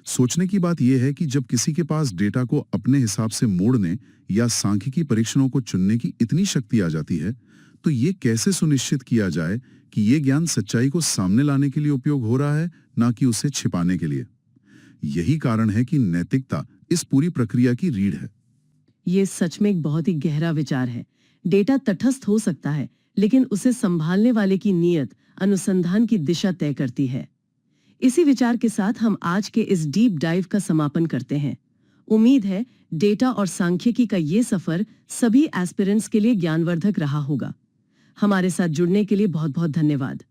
सोचने की बात यह है कि जब किसी के पास डेटा को अपने हिसाब से मोड़ने या सांख्यिकी परीक्षणों को चुनने की इतनी शक्ति आ जाती है, तो ये कैसे सुनिश्चित किया जाए कि ये ज्ञान सच्चाई को सामने लाने के लिए उपयोग हो रहा है, ना कि उसे छिपाने के लिए। यही कारण है कि नैतिकता इस पूरी प्रक्रिया की रीढ़ है। ये सच में एक बहुत ही गहरा विचार है। डेटा तटस्थ हो सकता है, लेकिन उसे संभालने वाले की नीयत अनुसंधान की दिशा तय करती है। इसी विचार के साथ हम आज के इस डीप डाइव का समापन करते हैं। उम्मीद है डेटा और सांख्यिकी का ये सफर सभी एस्पिरेंट्स के लिए ज्ञानवर्धक रहा होगा। हमारे साथ जुड़ने के लिए बहुत बहुत धन्यवाद।